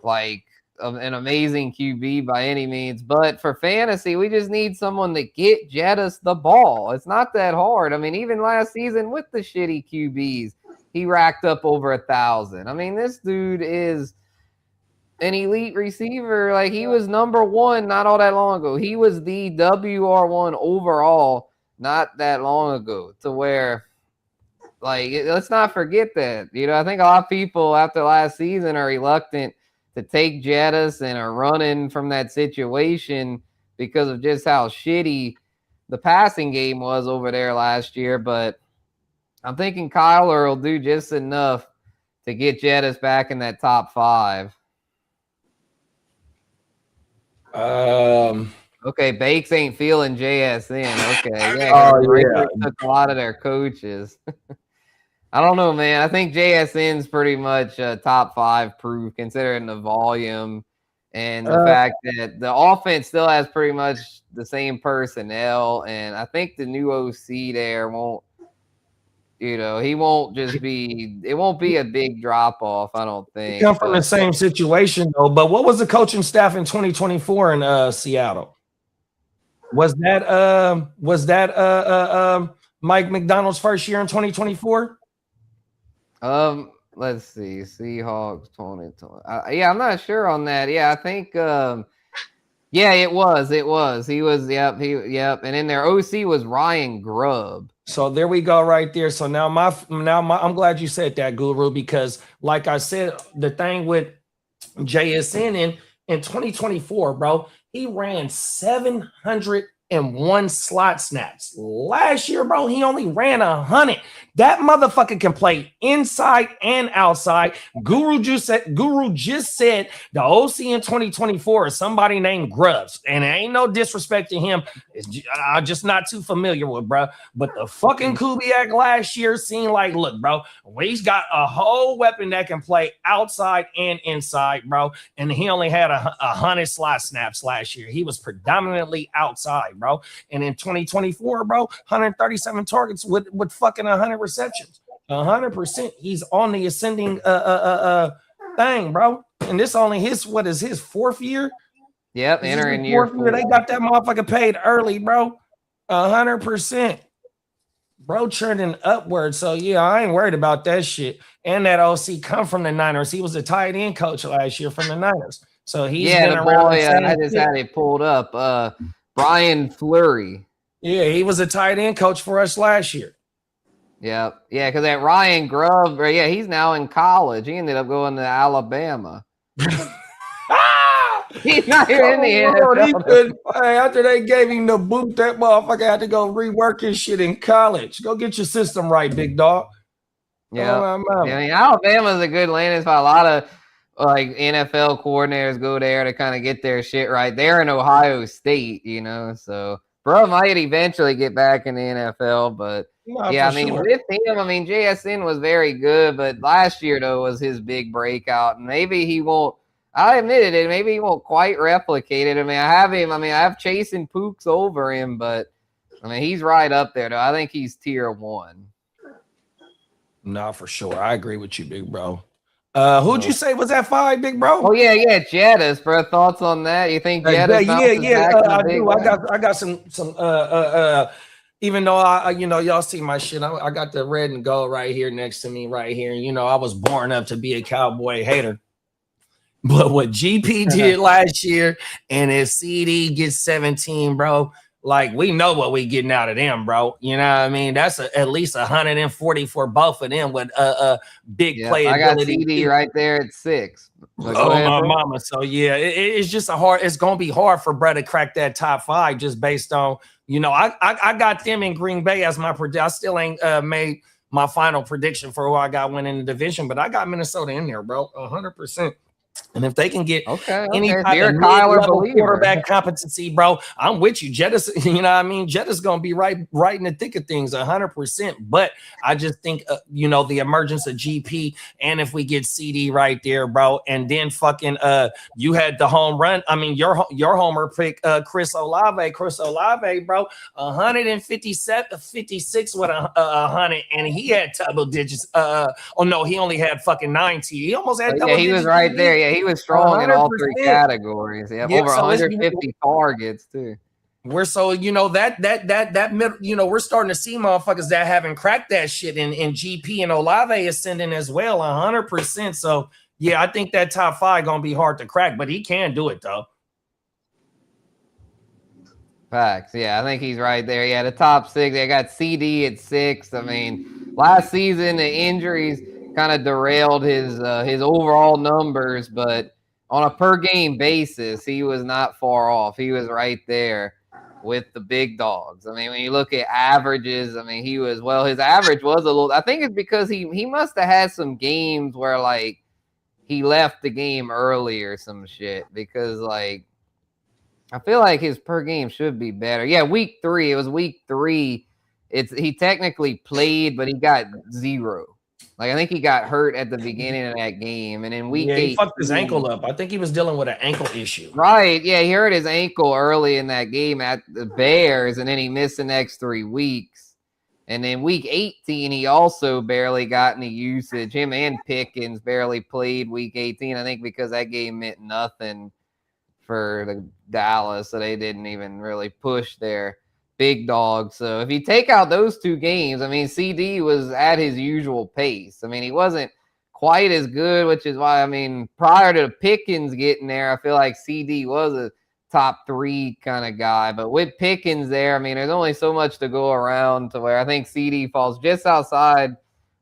like, an amazing QB by any means. But for fantasy, we just need someone to get Jettis the ball. It's not that hard. I mean, even last season with the shitty QBs, he racked up over 1,000. I mean, this dude is an elite receiver. Like, he was number 1 not all that long ago. He was the WR1 overall not that long ago, to where, like, let's not forget that. You know, I think a lot of people after last season are reluctant to take Jettis and are running from that situation because of just how shitty the passing game was over there last year. But I'm thinking Kyler will do just enough to get Jettis back in that top 5. Okay, Bakes ain't feeling JSN. Okay, yeah, took a lot of their coaches. I don't know, man. I think JSN's pretty much top 5 proof, considering the volume and the fact that the offense still has pretty much the same personnel, and I think the new OC there won't. You know, he won't just be – it won't be a big drop-off, I don't think. Come from the same situation, though. But what was the coaching staff in 2024 in Seattle? Was that Mike McDaniel's first year in 2024? Let's see. Seahawks 2020. Yeah, I'm not sure on that. Yeah, I think yeah, it was. He was, yep. And then their OC was Ryan Grubb. So there we go right there. So now I'm glad you said that, Guru, because like I said, the thing with JSN in 2024, bro, he ran 701 slot snaps. Last year, bro, he only ran 100. That motherfucker can play inside and outside. Guru just said the OC in 2024 is somebody named Grubbs, and it ain't no disrespect to him. I'm just not too familiar with, bro. But the fucking Kubiak last year seemed like, look, bro, he's got a whole weapon that can play outside and inside, bro. And he only had 100 slot snaps last year. He was predominantly outside, bro. And in 2024, bro, 137 targets with fucking 100 receptions. 100%. He's on the ascending thing, bro. And this only his 4th year? Yep, entering year 4. They got that motherfucker paid early, bro. 100%. Bro, trending upward. So yeah, I ain't worried about that shit. And that OC come from the Niners. He was a tight end coach last year from the Niners. So he's been around. I just had it pulled up. Brian Fleury. Yeah, he was a tight end coach for us last year. Yeah, because that Ryan Grubb, yeah, he's now in college. He ended up going to Alabama. He's not here in the NFL. After they gave him the boot, that motherfucker had to go rework his shit in college. Go get your system right, big dog. Yeah, I mean, Alabama's a good landing spot. A lot of like NFL coordinators go there to kind of get their shit right. They're in Ohio State, you know, so bro might eventually get back in the NFL, but yeah, I mean, with him, I mean, JSN was very good, but last year, though, was his big breakout. And maybe he won't, I admitted it, maybe he won't quite replicate it. I mean, I have chasing Pooks over him, but I mean, he's right up there, though. I think he's tier 1. No, for sure. I agree with you, big bro. Who'd you say was at 5, big bro? Oh, yeah, Jettis, bro. Thoughts on that? You think Jettis? I do. I got some even though y'all see my shit, I got the red and gold right here next to me right here. You know, I was born up to be a Cowboy hater. But what GP did last year and his CD gets 17, bro, like we know what we getting out of them, bro. You know what I mean? That's at least 140 for both of them with big playability. I got CD right there at 6. Oh, ahead, my mama. So yeah, it's just it's gonna be hard for Brett to crack that top 5 just based on, you know, I got them in Green Bay as my prediction. I still ain't made my final prediction for who I got winning the division, but I got Minnesota in there, bro, 100%. And if they can get any type of mid-level quarterback competency, bro, I'm with you. Jetta's, you know what I mean? Jetta's going to be right in the thick of things 100%. But I just think, you know, the emergence of GP, and if we get CD right there, bro, and then fucking you had the home run. I mean, your homer pick, Chris Olave, bro, 157, 56 with 100, and he had double digits. Oh, no, he only had fucking 90. He almost had double digits. He was right there. Yeah, he was strong 100%. In all 3 categories. Yeah, over 150 targets too. We're so, you know, that middle, you know, we're starting to see motherfuckers that haven't cracked that shit, and GP and Olave ascending as well, 100%. So yeah, I think that top 5 gonna be hard to crack, but he can do it though. Facts. Yeah, I think he's right there. Yeah, the top 6. They got CD at 6. I mean, last season the injuries kind of derailed his overall numbers, but on a per game basis, he was not far off. He was right there with the big dogs. I mean, when you look at averages, I mean, his average was a little. I think it's because he must have had some games where like he left the game early or some shit, because like I feel like his per game should be better. Yeah, week 3. It was week 3. He technically played, but he got 0. Like, I think he got hurt at the beginning of that game. And in week 8, he fucked his ankle up. I think he was dealing with an ankle issue. Right. Yeah, he hurt his ankle early in that game at the Bears, and then he missed the next 3 weeks. And then week 18, he also barely got any usage. Him and Pickens barely played week 18, I think, because that game meant nothing for the Dallas, so they didn't even really push their big dog. So if you take out those 2 games, I mean, CD was at his usual pace. I mean, he wasn't quite as good, which is why, I mean, prior to Pickens getting there, I feel like CD was a top 3 kind of guy. But with Pickens there, I mean, there's only so much to go around to where I think CD falls just outside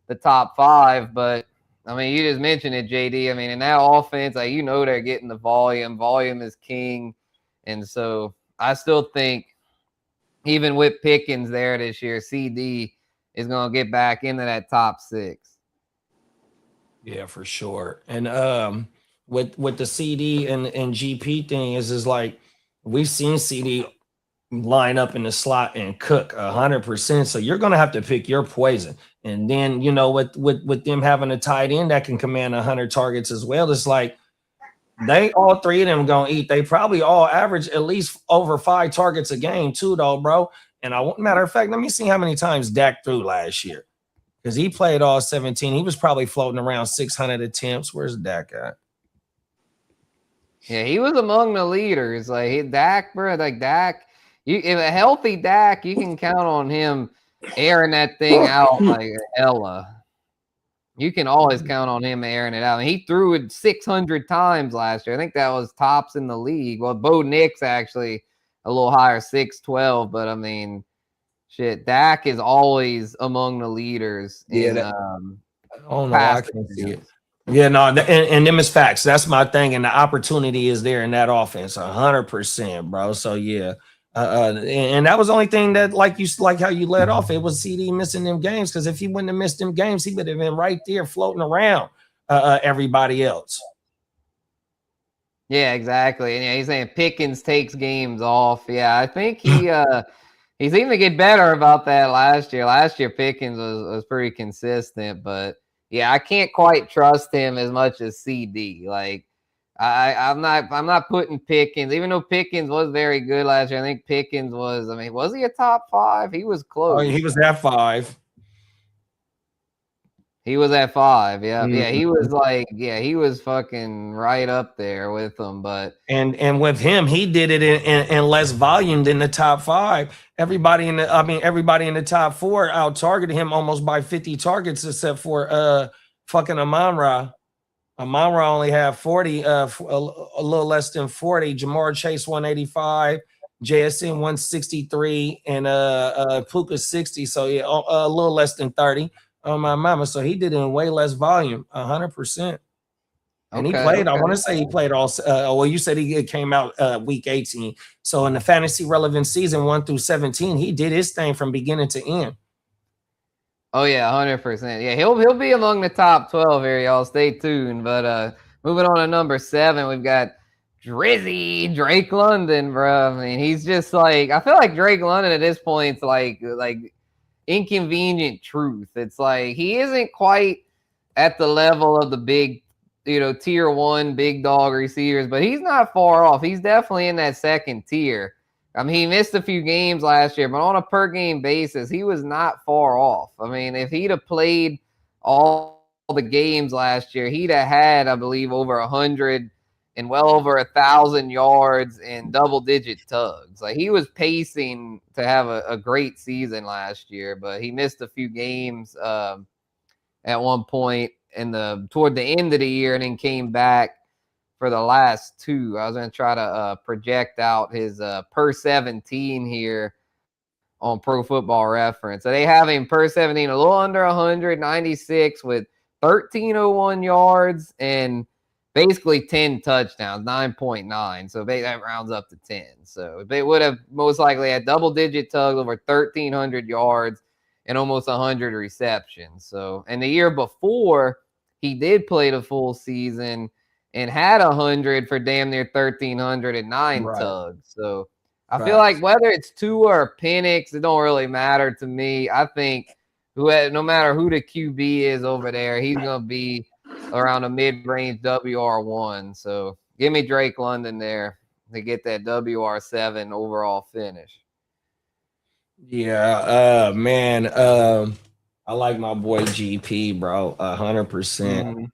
the top 5. But I mean, you just mentioned it, JD. I mean, in that offense, like, you know, they're getting the volume. Volume is king. And so I still think, even with Pickens there this year, CD is going to get back into that top 6. Yeah, for sure. And with the CD and GP thing is like we've seen CD line up in the slot and cook 100%. So you're going to have to pick your poison. And then, you know, with them having a tight end that can command 100 targets as well, it's like they all 3 of them gonna eat. They probably all average at least over 5 targets a game too, though, bro. And matter of fact, let me see how many times Dak threw last year, because he played all 17. He was probably floating around 600 attempts. Where's Dak at? Yeah, he was among the leaders. Like Dak, bro, like Dak. If a healthy Dak, you can count on him airing that thing out like hella. You can always count on him airing it out. And he threw it 600 times last year. I think that was tops in the league. Well, Bo Nix actually a little higher, 612. But, I mean, shit, Dak is always among the leaders. Yeah, I can see it. Yeah, no, and them is facts. That's my thing. And the opportunity is there in that offense, 100%, bro. So, yeah. And that was the only thing that, like how you led off, it was CD missing them games, because if he wouldn't have missed them games, he would have been right there floating around everybody else. Yeah, exactly. And yeah, he's saying Pickens takes games off. Yeah, I think he seemed to get better about that last year. Last year Pickens was pretty consistent, but yeah, I can't quite trust him as much as CD. Like, I'm not putting Pickens, even though Pickens was very good last year. I think Pickens was, I mean, was he a top 5? He was close. Oh, he was at 5. He was at 5. Yeah. Mm-hmm. Yeah. He was like, yeah, he was fucking right up there with them. But and with him, he did it in less volume than the top 5. Everybody in the top 4 out targeted him almost by 50 targets, except for fucking Amon-Ra. Amon-Ra only had 40, a little less than 40. Jamar Chase 185, JSN 163 and Puka 60. So yeah, a little less than 30 on my mama. So he did it in way less volume, 100%. And he played, I want to say he played all, well, you said he came out week 18. So in the fantasy relevant season 1 through 17, he did his thing from beginning to end. Oh yeah, 100%. Yeah, he'll be among the top 12 here, y'all. Stay tuned. But moving on to number 7, we've got Drizzy Drake London, bro. I mean, he's just like, I feel like Drake London at this point is like inconvenient truth. It's like he isn't quite at the level of the big, tier 1 big dog receivers, but he's not far off. He's definitely in that second tier. I mean, he missed a few games last year, but on a per game basis, he was not far off. I mean, if he'd have played all the games last year, he'd have had, I believe, over 100 and well over 1,000 yards and double-digit tugs. Like, he was pacing to have a great season last year, but he missed a few games at one point toward the end of the year, and then came back for the last 2. I was going to try to project out his per 17 here on Pro Football Reference. So they have him per 17, a little under 196 with 1,301 yards and basically 10 touchdowns, 9.9. So that rounds up to 10. So they would have most likely had double-digit tugs, over 1,300 yards and almost 100 receptions. So, and the year before, he did play the full season and had 100 for damn near 1,309 tugs. So I feel like whether it's Tua or Penix, it don't really matter to me. I think no matter who the QB is over there, he's going to be around a mid-range WR1. So give me Drake London there to get that WR7 overall finish. Yeah, man. I like my boy GP, bro. 100%.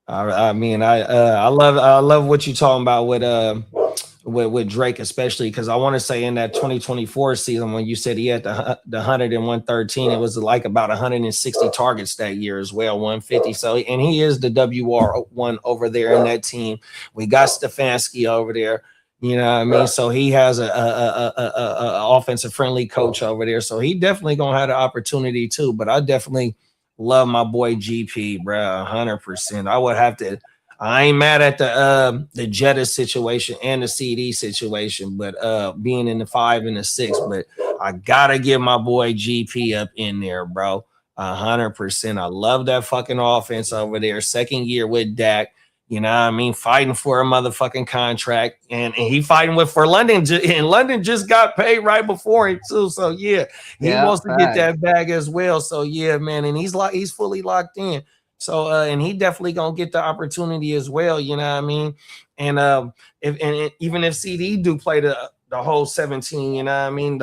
I mean, I love what you're talking about with Drake, especially because I want to say in that 2024 season when you said he had the 100 and 113, it was like about 160 targets that year as well, 150. So, and he is the WR1 over there in that team. We got Stefanski over there. You know what I mean? So he has a offensive friendly coach over there. So he definitely gonna have the opportunity too. But I definitely love my boy GP, bro. 100%. I would have to. I ain't mad at the Jetta situation and the CD situation, but being in the 5 and the 6. But I gotta get my boy GP up in there, bro. 100%. I love that fucking offense over there. Second year with Dak. You know what I mean? Fighting for a motherfucking contract. And he fighting for London. And London just got paid right before him, too. So, yeah, he wants to get that bag as well. So, yeah, man. And he's fully locked in. So, and he definitely going to get the opportunity as well. You know what I mean? And even if CD do play the whole 17, you know what I mean?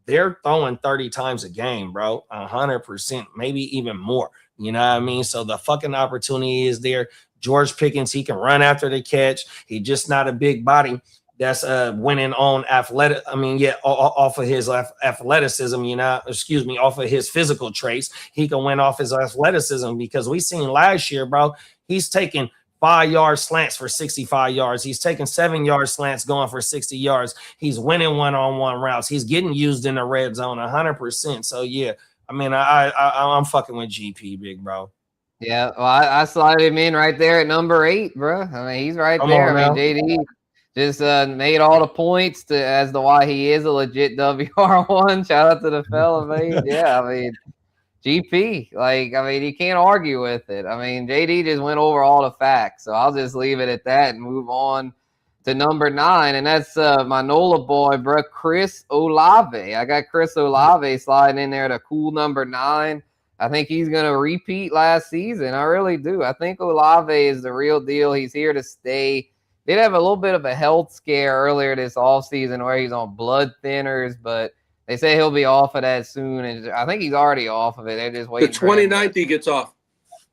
They're throwing 30 times a game, bro. 100%, maybe even more. You know what I mean? So the fucking opportunity is there. George Pickens, he can run after the catch. He just not a big body that's winning on athletic. I mean, yeah, off of his athleticism, off of his physical traits. He can win off his athleticism because we seen last year, bro, he's taking 5-yard slants for 65 yards. He's taking 7-yard slants going for 60 yards. He's winning one-on-one routes. He's getting used in the red zone 100%. So, yeah, I mean, I'm fucking with GP, big bro. Yeah, well, I slide him in right there at number 8, bro. I mean, he's right there. I mean, JD just made all the points as to why he is a legit WR1. Shout out to the fella, man. Yeah, I mean, GP, you can't argue with it. I mean, JD just went over all the facts, so I'll just leave it at that and move on to number 9, and that's my NOLA boy, bro, Chris Olave. I got Chris Olave sliding in there to cool number 9. I think he's going to repeat last season. I really do. I think Olave is the real deal. He's here to stay. Did have a little bit of a health scare earlier this offseason where he's on blood thinners, but they say he'll be off of that soon. And I think he's already off of it. They're just waiting. The 29th he gets off.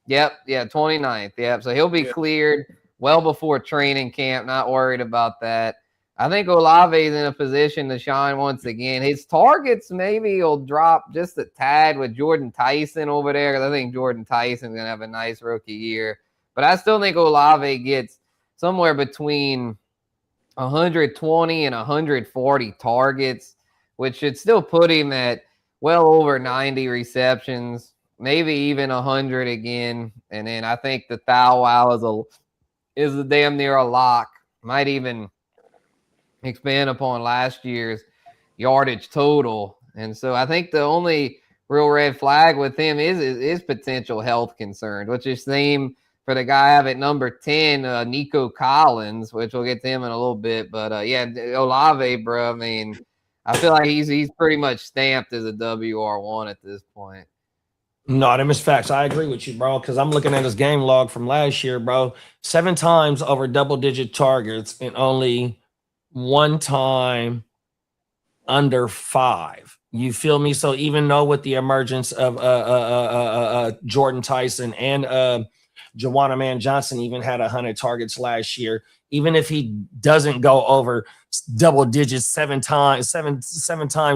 Yep. Yeah, 29th. Yep. So he'll be cleared well before training camp. Not worried about that. I think Olave is in a position to shine once again. His targets maybe will drop just a tad with Jordan Tyson over there because I think Jordan Tyson's going to have a nice rookie year. But I still think Olave gets somewhere between 120 and 140 targets, which should still put him at well over 90 receptions, maybe even 100 again. And then I think the Wow is a damn near a lock. Might even expand upon last year's yardage total. And so I think the only real red flag with him is potential health concerns, which is same for the guy I have at number 10, Nico Collins, which we'll get to him in a little bit. But yeah, Olave, bro. I mean, I feel like he's pretty much stamped as a WR1 at this point. No, them is facts. I agree with you, bro, because I'm looking at his game log from last year, bro. 7 times over double-digit targets and only 1 time under 5. You feel me? So even though with the emergence of Jordan Tyson and Juwan Man Johnson even had 100 targets last year, even if he doesn't go over double digits 7 times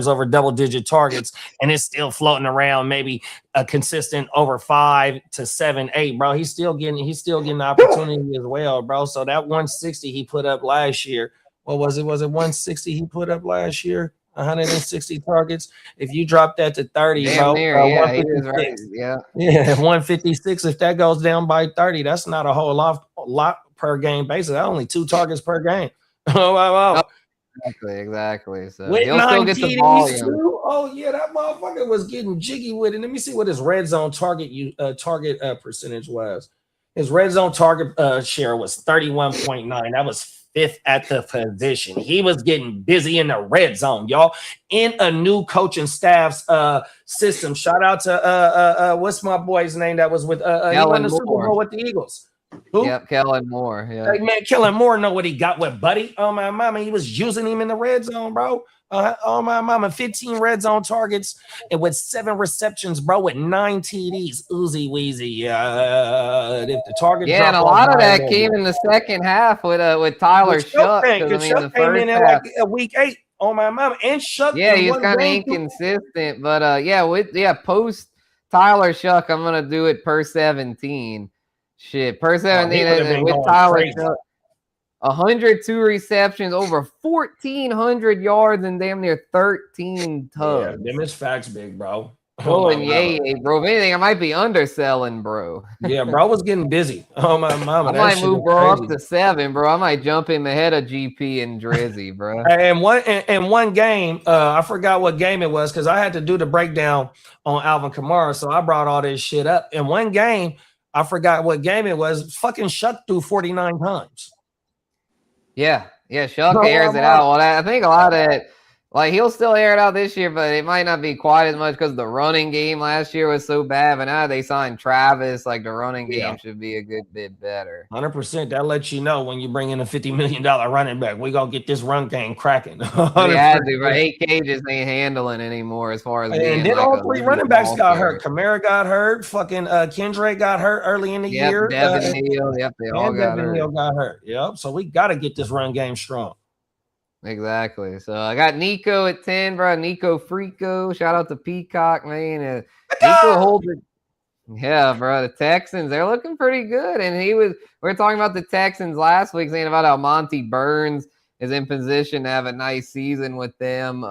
over double digit targets, and it's still floating around maybe a consistent over 5 to 7, 8, bro, he's still getting the opportunity as well, bro. So that 160 he put up last year, what was it? Was it 160 he put up last year? 160 targets. If you drop that to 30, damn bro, near, yeah, he is right. Yeah, 156. If that goes down by 30, that's not a whole lot per game basis. That's only 2 targets per game. Oh wow. Exactly. So with he'll still get the volume. Oh yeah, that motherfucker was getting jiggy with it. Let me see what his red zone target percentage was. His red zone target share was 31.9. That was 5th at the position. He was getting busy in the red zone, y'all, in a new coaching staff's system. Shout out to what's my boy's name that was with he won the Super Bowl with the Eagles. Who? Yep, Kellen Moore. Yeah, like, man, Kellen Moore know what he got with Buddy. Oh my mama, he was using him in the red zone, bro. Oh my mama, 15 red zone targets and with 7 receptions, bro, with 9 TDs. Oozy Weezy. If the target, yeah, and a lot of that came in the second half with Tyler Shuck. I mean, the came first in half, like a week 8. Oh my mama, and Shuck. Yeah, he's kind of inconsistent, but post Tyler Shuck, I'm gonna do it per 17. Shit, per 17 with Tyler Shuck. 102 receptions, over 1,400 yards, and damn near 13 tugs. Yeah, them is facts, big bro. Oh, and bro. If anything, I might be underselling, bro. Yeah, bro was getting busy. Oh my mama, I might move bro up to 7, bro. I might jump him ahead of GP and Drizzy, bro. And one game, I forgot what game it was because I had to do the breakdown on Alvin Kamara, so I brought all this shit up. In one game, I forgot what game it was. Fucking Shuck threw 49 times. Yeah, Shuck airs it out. Well, I think a lot of it, like, he'll still air it out this year, but it might not be quite as much because the running game last year was so bad. But now they signed Travis, like, the running game should be a good bit better. 100%. That lets you know when you bring in a $50 million running back, we gonna get this run game cracking. We had to, but 8K just ain't handling anymore as far as. And then all 3 running backs got hurt. Kamara got hurt. Fucking Kendra got hurt early in the year. Devin Neal. Yep, they all got hurt. Neal got hurt. Yep. So we got to get this run game strong. Exactly. So I got Nico at 10, bro. Nico Frico. Shout out to Peacock, man. Nico holds it. Yeah, bro. The Texans, they're looking pretty good. And we were talking about the Texans last week, saying about how Monty Burns is in position to have a nice season with them.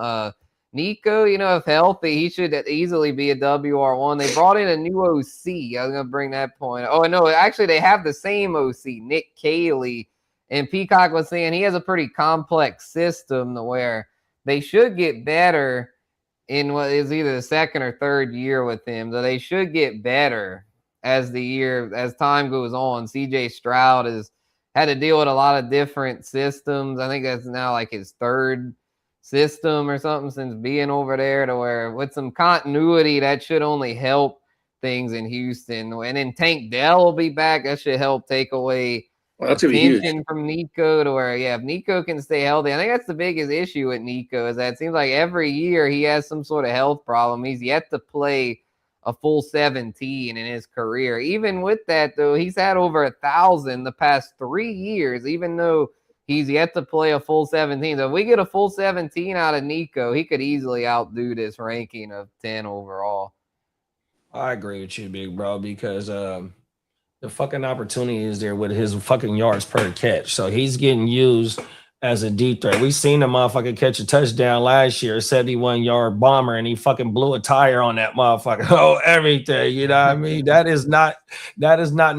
Nico, if healthy, he should easily be a WR1. They brought in a new OC. I was going to bring that point. Oh, no, actually, they have the same OC, Nick Caley. And Peacock was saying he has a pretty complex system to where they should get better in what is either the second or third year with him. So they should get better as time goes on. CJ Stroud has had to deal with a lot of different systems. I think that's now like his 3rd system or something since being over there, to where with some continuity that should only help things in Houston. And then Tank Dell will be back. That should help take away that's gonna be huge from Nico, to where, if Nico can stay healthy, I think that's the biggest issue with Nico, is that it seems like every year he has some sort of health problem. He's yet to play a full 17 in his career. Even with that, though, he's had over 1,000 the past 3 years, even though he's yet to play a full 17. So if we get a full 17 out of Nico, he could easily outdo this ranking of 10 overall. I agree with you, big bro, because the fucking opportunity is there with his fucking yards per catch. So he's getting used as a deep threat. We seen the motherfucker catch a touchdown last year, a 71-yard bomber, and he fucking blew a tire on that motherfucker. Oh, everything. You know what I mean? That is not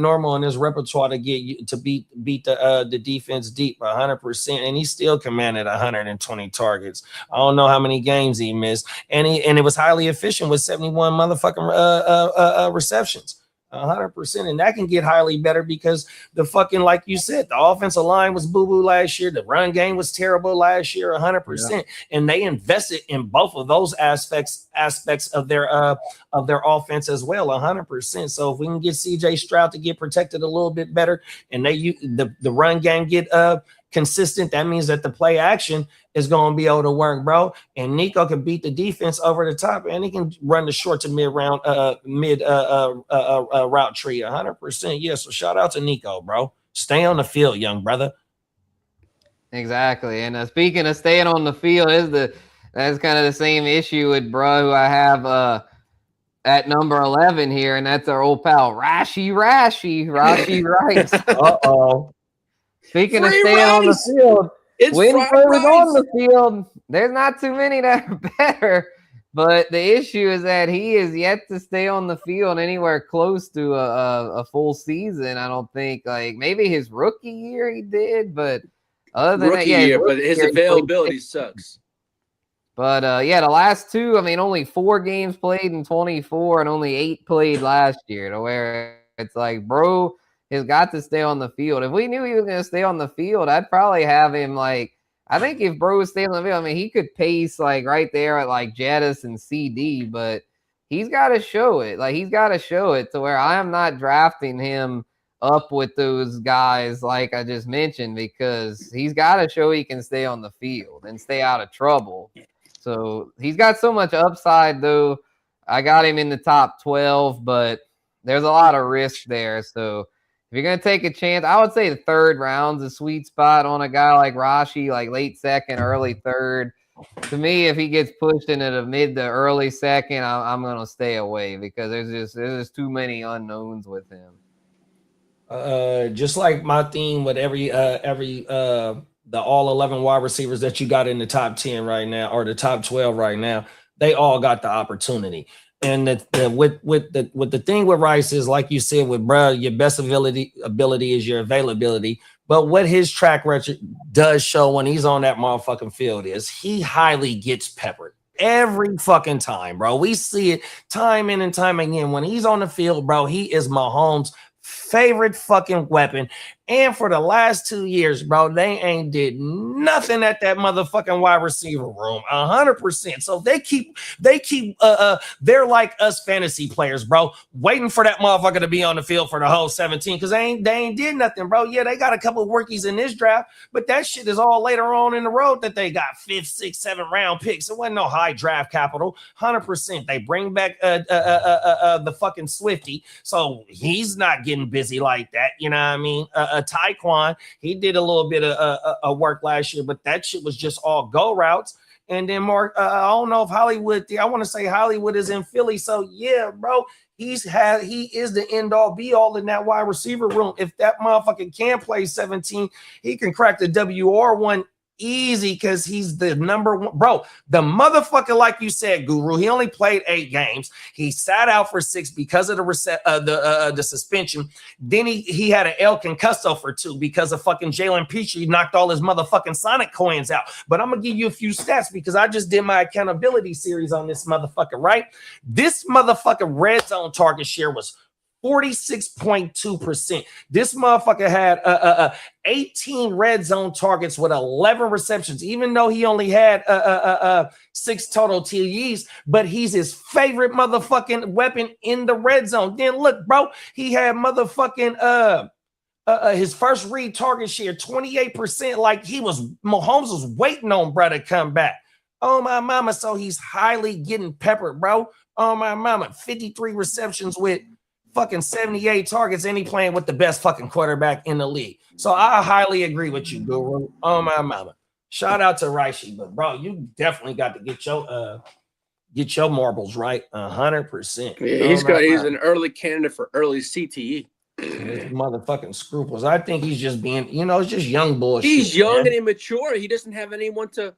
normal in his repertoire to beat the defense deep 100%, and he still commanded 120 targets. I don't know how many games he missed, and it was highly efficient with 71 motherfucking receptions. 100%, and that can get highly better because the fucking, like you said, the offensive line was boo-boo last year, the run game was terrible last year, 100%, and they invested in both of those aspects of their offense as well, 100%. So if we can get CJ Stroud to get protected a little bit better, and the run game get consistent, that means that the play action is going to be able to work, bro. And Nico can beat the defense over the top, and he can run the short to mid route tree 100%. Yeah, so shout out to Nico, bro. Stay on the field, young brother. Exactly. And speaking of staying on the field, that's kind of the same issue with bro who I have at number 11 here, and that's our old pal Rashi Rice. Uh-oh. Speaking of staying on the field, when Bro's on the field, there's not too many that are better. But the issue is that he is yet to stay on the field anywhere close to a full season. I don't think, like maybe his rookie year he did, but other than rookie year, but his availability sucks. But the last two, I mean, only 4 games played in 24 and only 8 played last year, to where it's like, bro has got to stay on the field. If we knew he was going to stay on the field, I'd probably have him like, I think if bro was staying on the field, I mean, he could pace like right there at like Jettis and CD, but he's got to show it. Like, he's got to show it to where I am not drafting him up with those guys like I just mentioned, because he's got to show he can stay on the field and stay out of trouble. So he's got so much upside, though. I got him in the top 12, but there's a lot of risk there. So if you're going to take a chance, I would say the 3rd round's a sweet spot on a guy like Rashi, like late 2nd, early 3rd. To me, if he gets pushed into the mid to early 2nd, I'm going to stay away because there's just too many unknowns with him. Just like my theme with every the all 11 wide receivers that you got in the top 10 right now, or the top 12 right now, they all got the opportunity. And with the thing with Rice is, like you said, with bro, your best ability is your availability. But what his track record does show when he's on that motherfucking field is he highly gets peppered every fucking time, bro. We see it time in and time again. When he's on the field, bro, he is Mahomes' favorite fucking weapon. And for the last 2 years, bro, they ain't did nothing at that motherfucking wide receiver room. 100%. So they keep they're like us fantasy players, bro, waiting for that motherfucker to be on the field for the whole 17, because they ain't did nothing, bro. Yeah, they got a couple of rookies in this draft, but that shit is all later on in the road that they got 5th, 6th, 7th round picks. It wasn't no high draft capital. 100%. They bring back the fucking Swifty, so he's not getting busy like that. You know what I mean? Tyquan, he did a little bit of work last year, but that shit was just all go routes. And then more, I don't know if Hollywood, I want to say Hollywood is in Philly. So yeah, bro, he is the end all be all in that wide receiver room. If that motherfucker can play 17, he can crack the WR1 easy, because he's the number one, bro. The motherfucker, like you said, Guru, he only played 8 games. He sat out for 6 because of the suspension. Then he had an El Concusso for 2 because of fucking Jalen Petrie knocked all his motherfucking Sonic coins out. But I'm gonna give you a few stats because I just did my accountability series on this motherfucker, right? This motherfucker red zone target share was 46.2%. This motherfucker had 18 red zone targets with 11 receptions, even though he only had 6 total TDs, but he's his favorite motherfucking weapon in the red zone. Then look, bro, he had motherfucking his first read target share 28%. Like Mahomes was waiting on bro to come back. Oh my mama, so he's highly getting peppered, bro. Oh my mama, 53 receptions with fucking 78 targets, and he playing with the best fucking quarterback in the league. So I highly agree with you, Guru. Oh my mama. Shout out to Raishi, but bro, you definitely got to get your marbles right 100%. Yeah, he's an early candidate for early CTE. His motherfucking scruples. I think he's just being, it's just young bullshit. He's young man. and immature. He doesn't have anyone to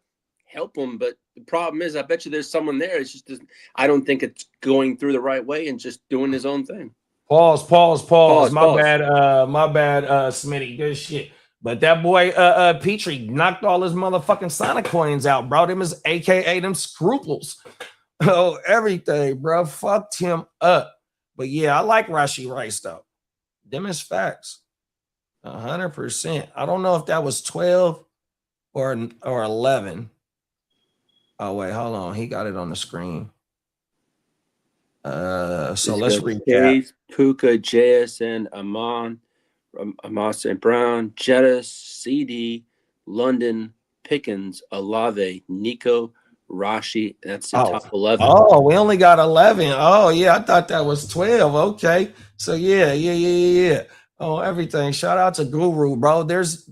help him. But the problem is, I bet you there's someone there. It's just, I don't think it's going through the right way and just doing his own thing. Pause. My bad, Smitty. Good shit. But that boy, Petrie, knocked all his motherfucking Sonic coins out, bro. Them is AKA them scruples. Oh, everything, bro. Fucked him up. But yeah, I like Rashee Rice though. Them is facts. 100%. I don't know if that was 12 or 11. Oh, wait, hold on. He got it on the screen. So let's recap. Puka, JSN, Amos and Brown, Jettis, CD, London, Pickens, Olave, Nico, Rashee. That's the top 11. Oh, we only got 11. Oh, yeah, I thought that was 12. Okay. So yeah. Oh, everything. Shout out to Guru, bro. There's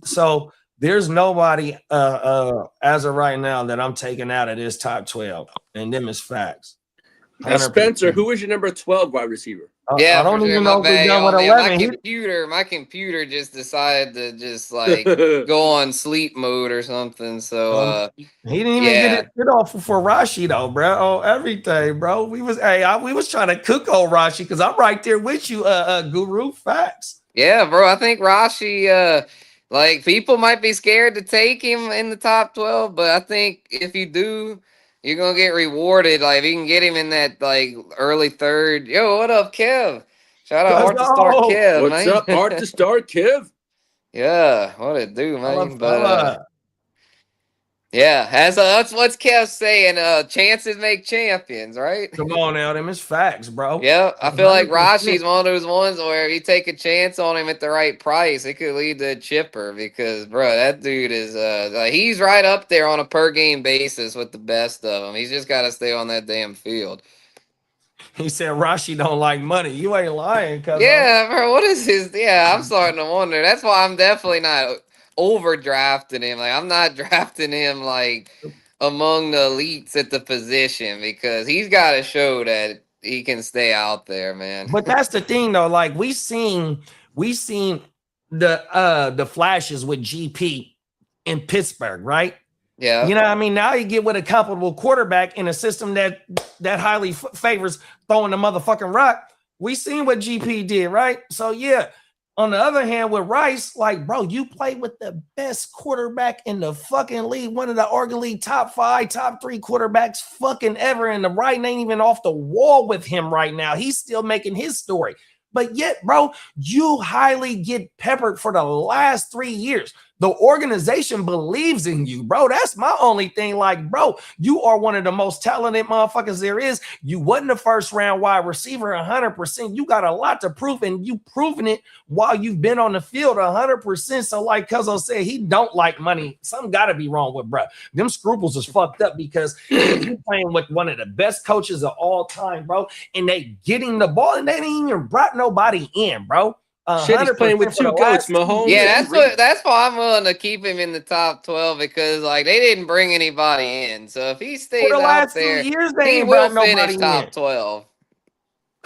nobody as of right now that I'm taking out of this top 12. And them is facts. Spencer, who is your number 12 wide receiver? Yeah, I don't even know if we're done with 11. My computer just decided to just like go on sleep mode or something. So he didn't even get it off for Rashee though, bro. Oh, everything, bro. We was trying to cook on Rashee because I'm right there with you, Guru. Facts. Yeah, bro. I think Rashee, like people might be scared to take him in the top 12, but I think if you do, you're gonna get rewarded. Like if you can get him in that like early third. Yo, what up, Kev? Shout out Art to Start Kev. What's man. up, Art to Start Kev? Yeah, what it do, man? But yeah, that's what's Kev saying. Chances make champions, right? Come on now, them is facts, bro. Yeah, I feel like Rashee's one of those ones where if you take a chance on him at the right price, it could lead to a chipper because, bro, that dude is like, he's right up there on a per game basis with the best of them. He's just got to stay on that damn field. He said Rashee don't like money. You ain't lying, cuz. Yeah, bro. What is his? Yeah, I'm starting to wonder. That's why I'm definitely not overdrafting him. Like I'm not drafting him like among the elites at the position because he's got to show that he can stay out there, man. But that's the thing though. Like we seen the flashes with GP in Pittsburgh, right? Yeah. You know what I mean? Now you get with a comfortable quarterback in a system that highly favors throwing the motherfucking rock. We seen what GP did, right? So yeah. On the other hand, with Rice, like, bro, you play with the best quarterback in the fucking league, one of the arguably top 5, top 3 quarterbacks fucking ever, and the writing ain't even off the wall with him right now. He's still making his story. But yet, bro, you highly get peppered for the last 3 years. The organization believes in you, bro. That's my only thing. Like, bro, you are one of the most talented motherfuckers there is. You wasn't a first round wide receiver 100%. You got a lot to prove, and you proven it while you've been on the field 100%. So like Cuzzo said, he don't like money. Something got to be wrong with bro. Them scruples is fucked up because you playing with one of the best coaches of all time, bro, and they getting the ball, and they didn't even brought nobody in, bro. Shit, he's playing with 2 goats, Mahomes. Yeah, that's why I'm willing to keep him in the top 12 because like they didn't bring anybody in. So if he stays out there, he will finish top 12.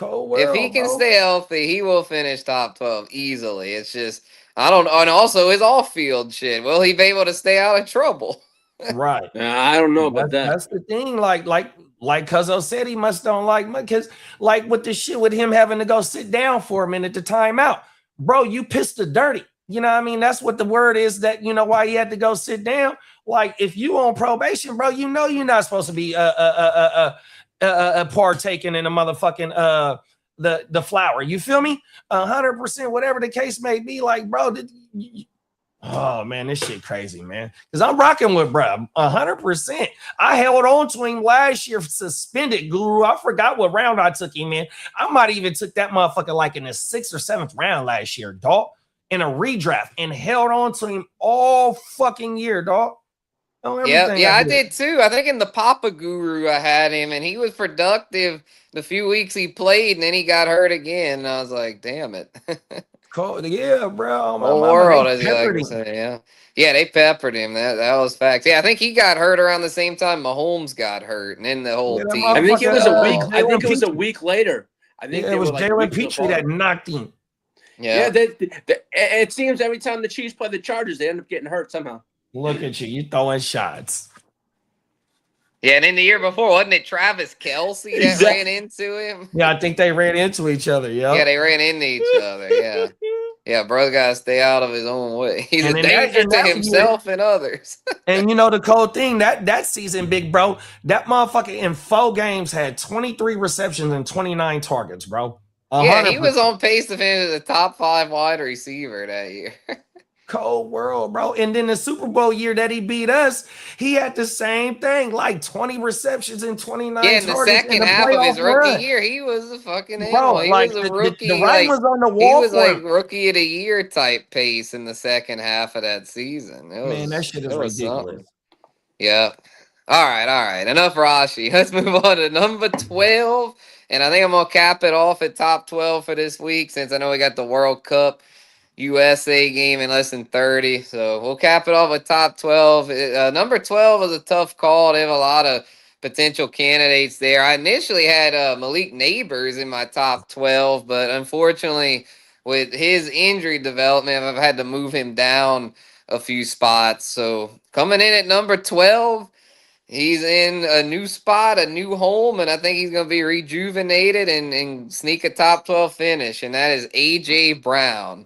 If he can stay healthy, he will finish top 12 easily. It's just I don't know, and also his off-field shit. Will he be able to stay out of trouble? Right. I don't know about that. That's the thing. Like Cuzzo said, he must don't like money because like with the shit with him having to go sit down for a minute to time out. Bro, you pissed the dirty. You know what I mean? That's what the word is that, you know, why he had to go sit down. Like, if you on probation, bro, you know you're not supposed to be partaking in a motherfucking the flower. You feel me? 100%, whatever the case may be. Like, bro, oh, man, this shit crazy, man. Because I'm rocking with bro 100%. I held on to him last year, suspended Guru. I forgot what round I took him in. I might even took that motherfucker like in the 6th or 7th round last year, dog, in a redraft and held on to him all fucking year, dog. Yeah, I did too. I think in the Papa Guru I had him, and he was productive the few weeks he played, and then he got hurt again. And I was like, damn it. Cold. Yeah, bro. Whole world, as you like to say, yeah, they peppered him. That was facts. Yeah, I think he got hurt around the same time Mahomes got hurt, and then the whole team. I think it was a week. I think it was a week later. I think it was Jalen Petrie that knocked him. Yeah, it seems every time the Chiefs play the Chargers, they end up getting hurt somehow. Look at you throwing shots. Yeah, and in the year before, wasn't it Travis Kelce that ran into him? Yeah, I think they ran into each other. Yeah, they ran into each other. Yeah. Yeah, brother gotta stay out of his own way. He's a danger to himself and others. And you know the cold thing, that season, big bro, that motherfucker in 4 games had 23 receptions and 29 targets, bro. 100%. Yeah, he was on pace to finish as a top 5 wide receiver that year. Cold world, bro. And then the Super Bowl year that he beat us, he had the same thing, like 20 receptions and 29 targets. Yeah, in the second half of his rookie year, he was a fucking animal. He was a rookie. The writing was on the wall. He was like rookie of the year type pace in the second half of that season. Man, that shit is ridiculous. Yeah. All right. Enough Rashi. Let's move on to number 12. And I think I'm going to cap it off at top 12 for this week since I know we got the World Cup USA game in less than 30. So we'll cap it off with top 12. Number 12 is a tough call. They have a lot of potential candidates there. I initially had Malik Neighbors in my top 12, but unfortunately with his injury development, I've had to move him down a few spots. So coming in at number 12, he's in a new spot, a new home, and I think he's going to be rejuvenated and sneak a top 12 finish, and that is A.J. Brown.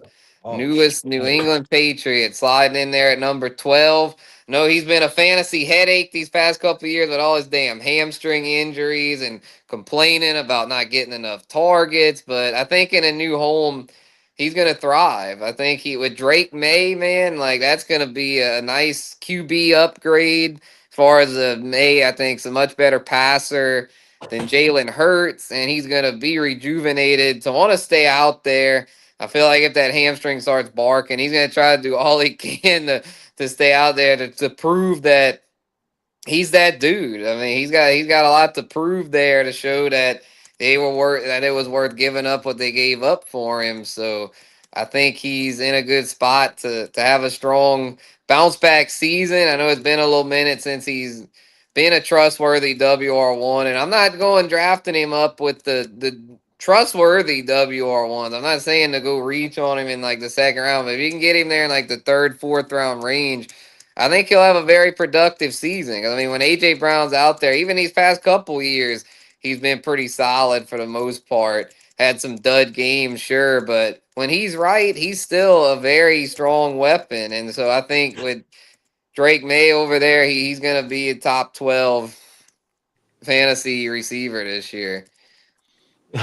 Newest New England Patriot sliding in there at number 12. No, he's been a fantasy headache these past couple of years with all his damn hamstring injuries and complaining about not getting enough targets. But I think in a new home, he's going to thrive. I think with Drake May, man, like that's going to be a nice QB upgrade. As far as May, I think is a much better passer than Jalen Hurts, and he's going to be rejuvenated to want to stay out there. I feel like if that hamstring starts barking, he's going to try to do all he can to stay out there to prove that he's that dude. I mean, he's got a lot to prove there to show that it was worth giving up what they gave up for him. So I think he's in a good spot to have a strong bounce back season. I know it's been a little minute since he's been a trustworthy WR1, and I'm not going drafting him up with the trustworthy WR1s. I'm not saying to go reach on him in like the second round, but if you can get him there in like the 3rd, 4th round range, I think he'll have a very productive season. I mean, when A.J. Brown's out there, even these past couple years, he's been pretty solid for the most part. Had some dud games, sure, but when he's right, he's still a very strong weapon. And so I think with Drake May over there, he's going to be a top 12 fantasy receiver this year.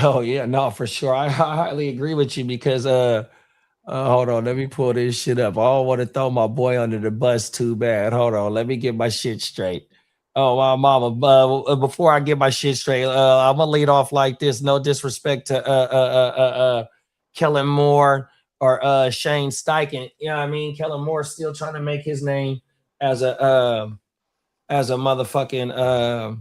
Oh yeah, no, for sure. I highly agree with you because hold on, let me pull this shit up. I don't want to throw my boy under the bus too bad. Hold on, let me get my shit straight. Oh my mama, before I get my shit straight, I'm gonna lead off like this. No disrespect to Kellen Moore or Shane Steichen. You know what I mean? Kellen Moore still trying to make his name as a motherfucking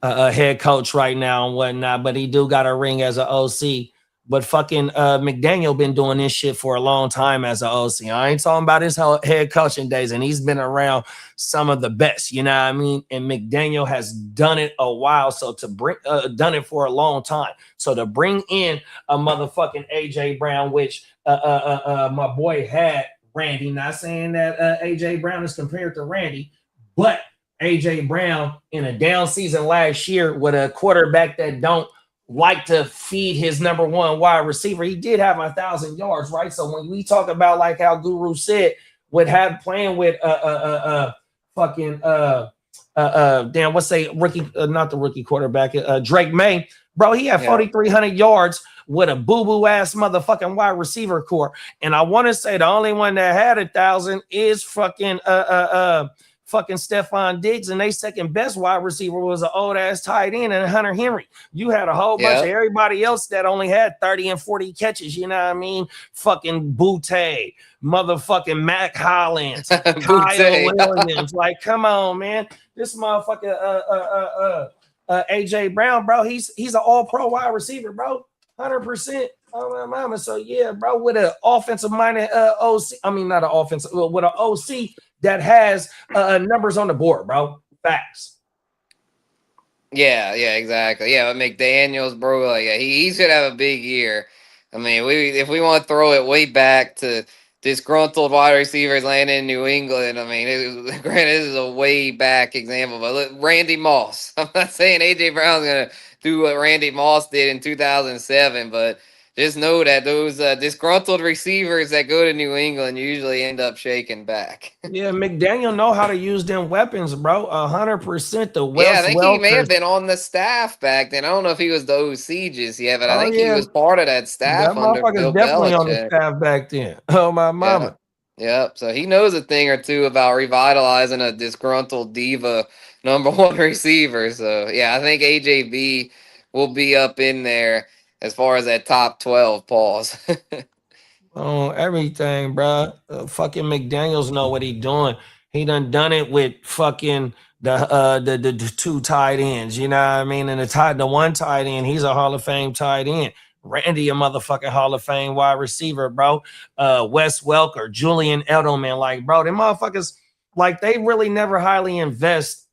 a head coach right now and whatnot, but he do got a ring as an OC. But fucking McDaniel been doing this shit for a long time as an OC. I ain't talking about his head coaching days, and he's been around some of the best, you know what I mean? And McDaniel has done it a while, so to bring done it for a long time. So to bring in a motherfucking AJ Brown, which my boy had Randy, not saying that AJ Brown is compared to Randy, but AJ Brown in a down season last year with a quarterback that don't like to feed his number 1 wide receiver, he did have 1,000 yards, right? So when we talk about like how Guru said, playing with rookie, not the rookie quarterback, Drake May, bro, he had 4,300 yards with a boo-boo ass motherfucking wide receiver core, and I want to say the only one that had 1,000 is fucking Stephon Diggs, and they second best wide receiver was an old ass tight end and Hunter Henry. You had a whole bunch of everybody else that only had 30 and 40 catches. You know what I mean? Fucking Butte, motherfucking Mac Hollins, Kyle Williams. Like, come on, man. This motherfucker, AJ Brown, bro. He's an all-pro wide receiver, bro. 100%. Oh my mama. So yeah, bro, with an offensive minded OC. I mean, not an offensive, with an OC that has numbers on the board, bro. Facts. Yeah, exactly. Yeah, with McDaniels, bro, like, he should have a big year. I mean, if we want to throw it way back to disgruntled wide receivers landing in New England, I mean, granted, this is a way back example, but look, Randy Moss. I'm not saying A.J. Brown's going to do what Randy Moss did in 2007, but just know that those disgruntled receivers that go to New England usually end up shaking back. Yeah, McDaniel know how to use them weapons, bro. 100%. The Yeah, I Wes think he may have Welkers. been on the staff back then. I don't know if he was the OC just yet, but I Oh think he yeah, was part of that that staff under motherfucker's Bill definitely on the Belichick. staff back then. Oh my Yeah. mama. Yep. So he knows a thing or two about revitalizing a disgruntled diva number one receiver. So yeah, I think AJB will be up in there as far as that top 12 pause. On everything, bro. Fucking McDaniels know what he doing. He done it with fucking the two tight ends. You know what I mean? And the one tight end, he's a Hall of Fame tight end. Randy, a motherfucking Hall of Fame wide receiver, bro. Wes Welker, Julian Edelman, like, bro, them motherfuckers, like, they really never highly invest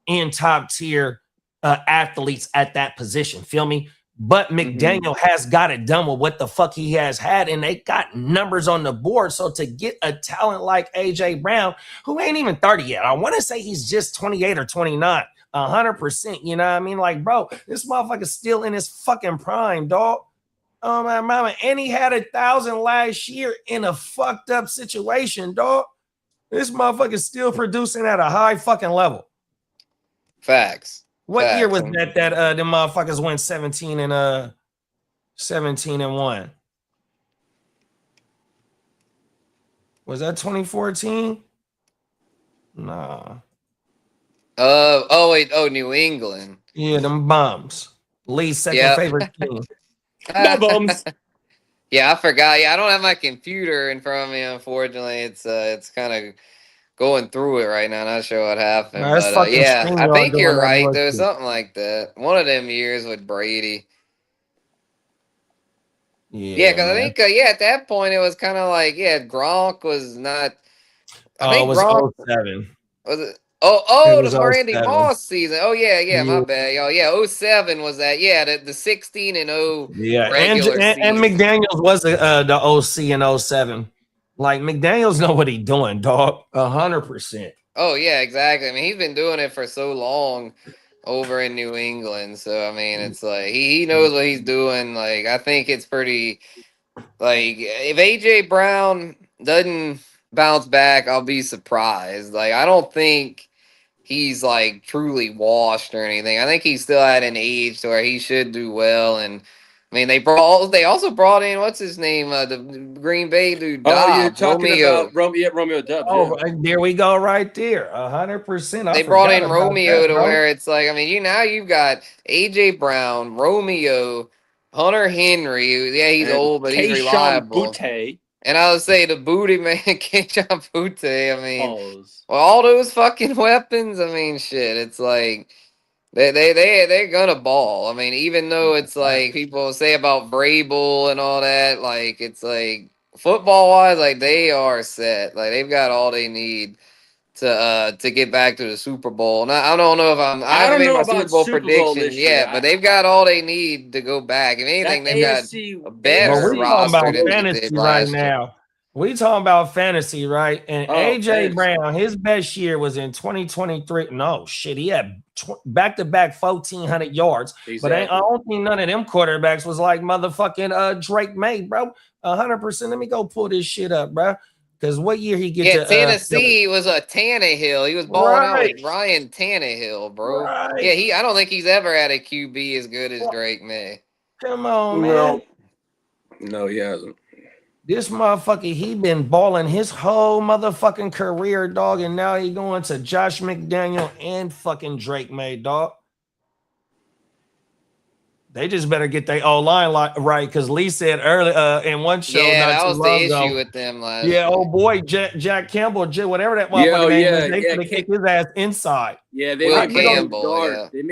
in top tier athletes at that position. Feel me? But McDaniel has got it done with what the fuck he has had, and they got numbers on the board. So to get a talent like AJ Brown, who ain't even 30 yet, I want to say he's just 28 or 29, 100%. You know what I mean? Like, bro, this motherfucker's still in his fucking prime, dog. Oh my mama, and he had 1,000 last year in a fucked up situation, dog. This motherfucker's still producing at a high fucking level. Facts. What year was that them motherfuckers went 17 and 1? Was that 2014? Nah. New England. Yeah, them bums. Lee's second favorite team. Bums. Yeah, I forgot. Yeah, I don't have my computer in front of me, unfortunately. It's kind of going through it right now. Not sure what happened. Nah, that's But fucking yeah, I StreamYard think doing you're that right. There was bullshit. something like that. One of them years with Brady. Yeah, because I man. think at that point it was kind of like Gronk was not. I Oh, it think was Gronk 07. was it. It was The Randy 07. Moss season. Oh yeah, my Yeah. bad. Oh yeah, 07 was that. Yeah, the 16 and 0 Yeah, regular and season. McDaniels was the OC in 07. Like, McDaniels know what he doing, dog. 100%. Oh yeah, exactly. I mean, he's been doing it for so long over in New England. So I mean, it's like he knows what he's doing. Like, I think it's pretty like if AJ Brown doesn't bounce back, I'll be surprised. Like, I don't think he's like truly washed or anything. I think he's still at an age to where he should do well. And I mean, they also brought in what's his name, the Green Bay dude. Oh, you're Dobbs, talking Romeo. about Romeo Doubs. Oh, there we go, right there. 100%. They brought in Romeo to where it's like, I mean, you've got AJ Brown, Romeo, Hunter Henry. Yeah, he's old, but he's reliable. Butte. And I would say the booty man, Keishawn Butte. I mean, Pause. well, all those fucking weapons. I mean, shit. It's like they're gonna ball. I mean, even though it's like people say about Vrabel and all that, like it's like football wise, like they are set. Like they've got all they need to get back to the Super Bowl. And I don't know if I haven't made my Super Bowl prediction yet, but they've got all they need to go back. If anything, they've got a better roster than they did last year. We talking about fantasy, right? And AJ fantasy. Brown, his best year was in 2023. No shit, he had back-to-back 1,400 yards. Exactly. But I don't think none of them quarterbacks was like motherfucking Drake May, bro. 100%. Let me go pull this shit up, bro. Because what year he get to Tennessee was a Tannehill. He was balling out with Ryan Tannehill, bro. Right. Yeah, I don't think he's ever had a QB as good as Drake May. Come on, man. No, he hasn't. This motherfucker, he been balling his whole motherfucking career, dog, and now he going to Josh McDaniel and fucking Drake May, dog. They just better get their O-line right, because Lee said earlier in one show. Yeah, that was the issue with them last year. Oh boy, Jack Campbell, whatever that motherfucker name is, they gonna kick his ass inside. Yeah, they may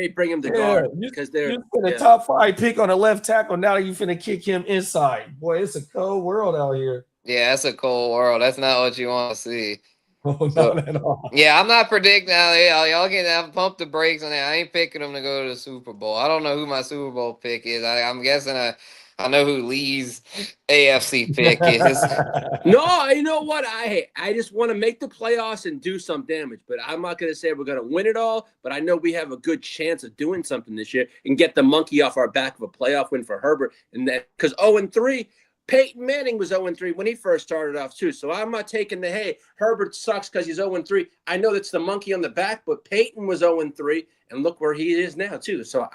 bring him to guard because they're the top 5 pick on the left tackle. Now you finna kick him inside. Boy, it's a cold world out here. Yeah, that's a cold world. That's not what you want to see. Oh, not at all. Yeah, I'm not predicting. Y'all can have pump the brakes on that. I ain't picking them to go to the Super Bowl. I don't know who my Super Bowl pick is. I'm guessing I know who Lee's AFC pick is. No, you know what? I just want to make the playoffs and do some damage, but I'm not going to say we're going to win it all, but I know we have a good chance of doing something this year and get the monkey off our back of a playoff win for Herbert. And that because 0-3, Peyton Manning was 0-3 when he first started off too. So I'm not taking the, hey, Herbert sucks because he's 0-3. I know that's the monkey on the back, but Peyton was 0-3, and look where he is now too. So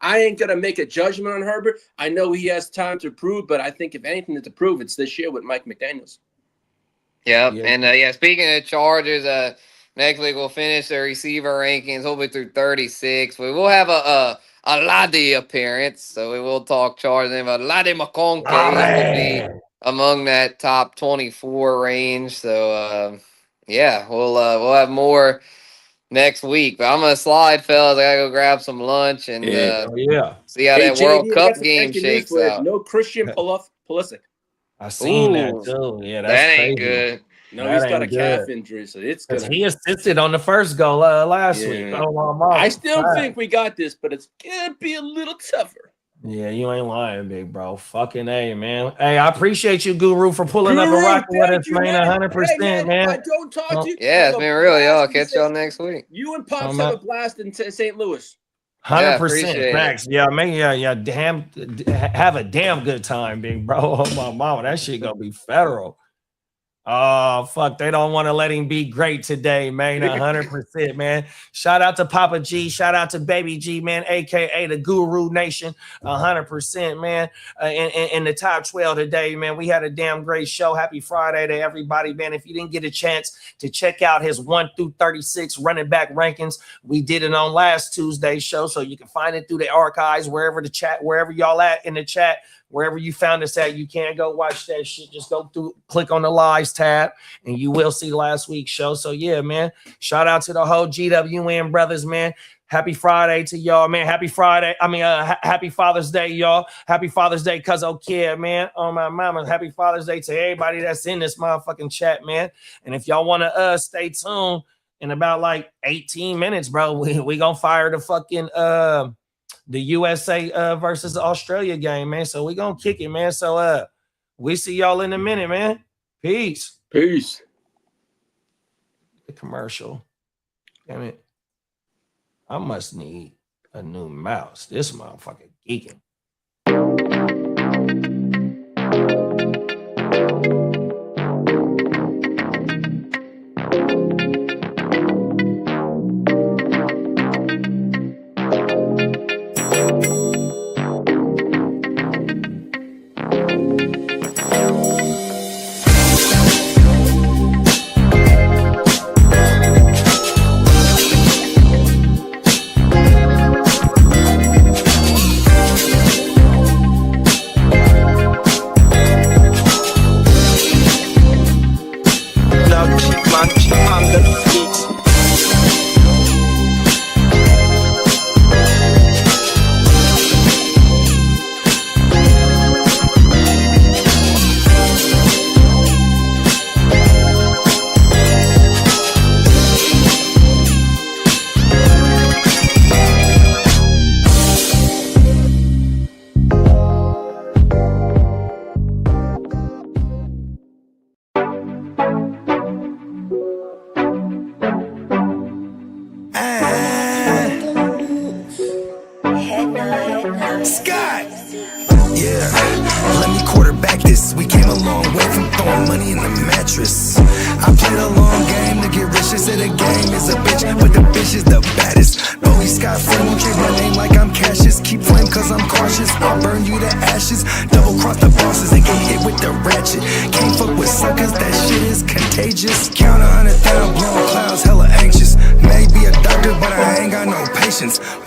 I ain't going to make a judgment on Herbert. I know he has time to prove, but I think if anything to prove, it's this year with Mike McDaniels. Yep. Yeah. And speaking of Chargers, next week we'll finish the receiver rankings, hopefully through 36. We will have a Ladi appearance, so we will talk Chargers. But Ladi McConkey will be among that top 24 range. So we'll have more next week. But I'm gonna slide, fellas. I gotta go grab some lunch and see how that World Cup game shakes out. No Christian Pulisic. I seen that too. Yeah, that ain't good. No, that he's got a calf injury, so it's good. He assisted on the first goal last week. I still think we got this, but it's gonna be a little tougher. Yeah, you ain't lying, big bro. Fucking A, man. Hey, I appreciate you, Guru, for pulling up a rocket with us, man. 100%, man. I don't talk to you. Yeah, it's been real, y'all. Catch y'all next week. You and Pops have a blast in St. Louis. 100%, Max. Yeah, man. Yeah. Have a damn good time, big bro. Oh my mama, that shit gonna be federal. Oh, fuck. They don't want to let him be great today, man. 100%, man. Shout out to Papa G. Shout out to Baby G, man, a.k.a. the Guru Nation. 100%, man. In the top 12 today, man. We had a damn great show. Happy Friday to everybody, man. If you didn't get a chance to check out his 1 through 36 running back rankings, we did it on last Tuesday's show, so you can find it through the archives, wherever y'all at in the chat. Wherever you found us at, you can go watch that shit. Just go through, click on the lives tab, and you will see last week's show. So, yeah, man, shout out to the whole GWN brothers, man. Happy Friday to y'all, man. Happy Friday. Happy Father's Day, y'all. Happy Father's Day, cuz kid, man. Oh, my mama. Happy Father's Day to everybody that's in this motherfucking chat, man. And if y'all want to stay tuned in about like 18 minutes, bro, we gonna fire the fucking the USA versus Australia game, man. So we gonna kick it, man. So we see y'all in a minute, man. Peace. Peace. The commercial. Damn it. I must need a new mouse. This motherfucker geeking.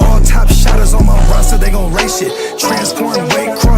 All top shotters on my roster, they gon' race shit. Transform weight, cross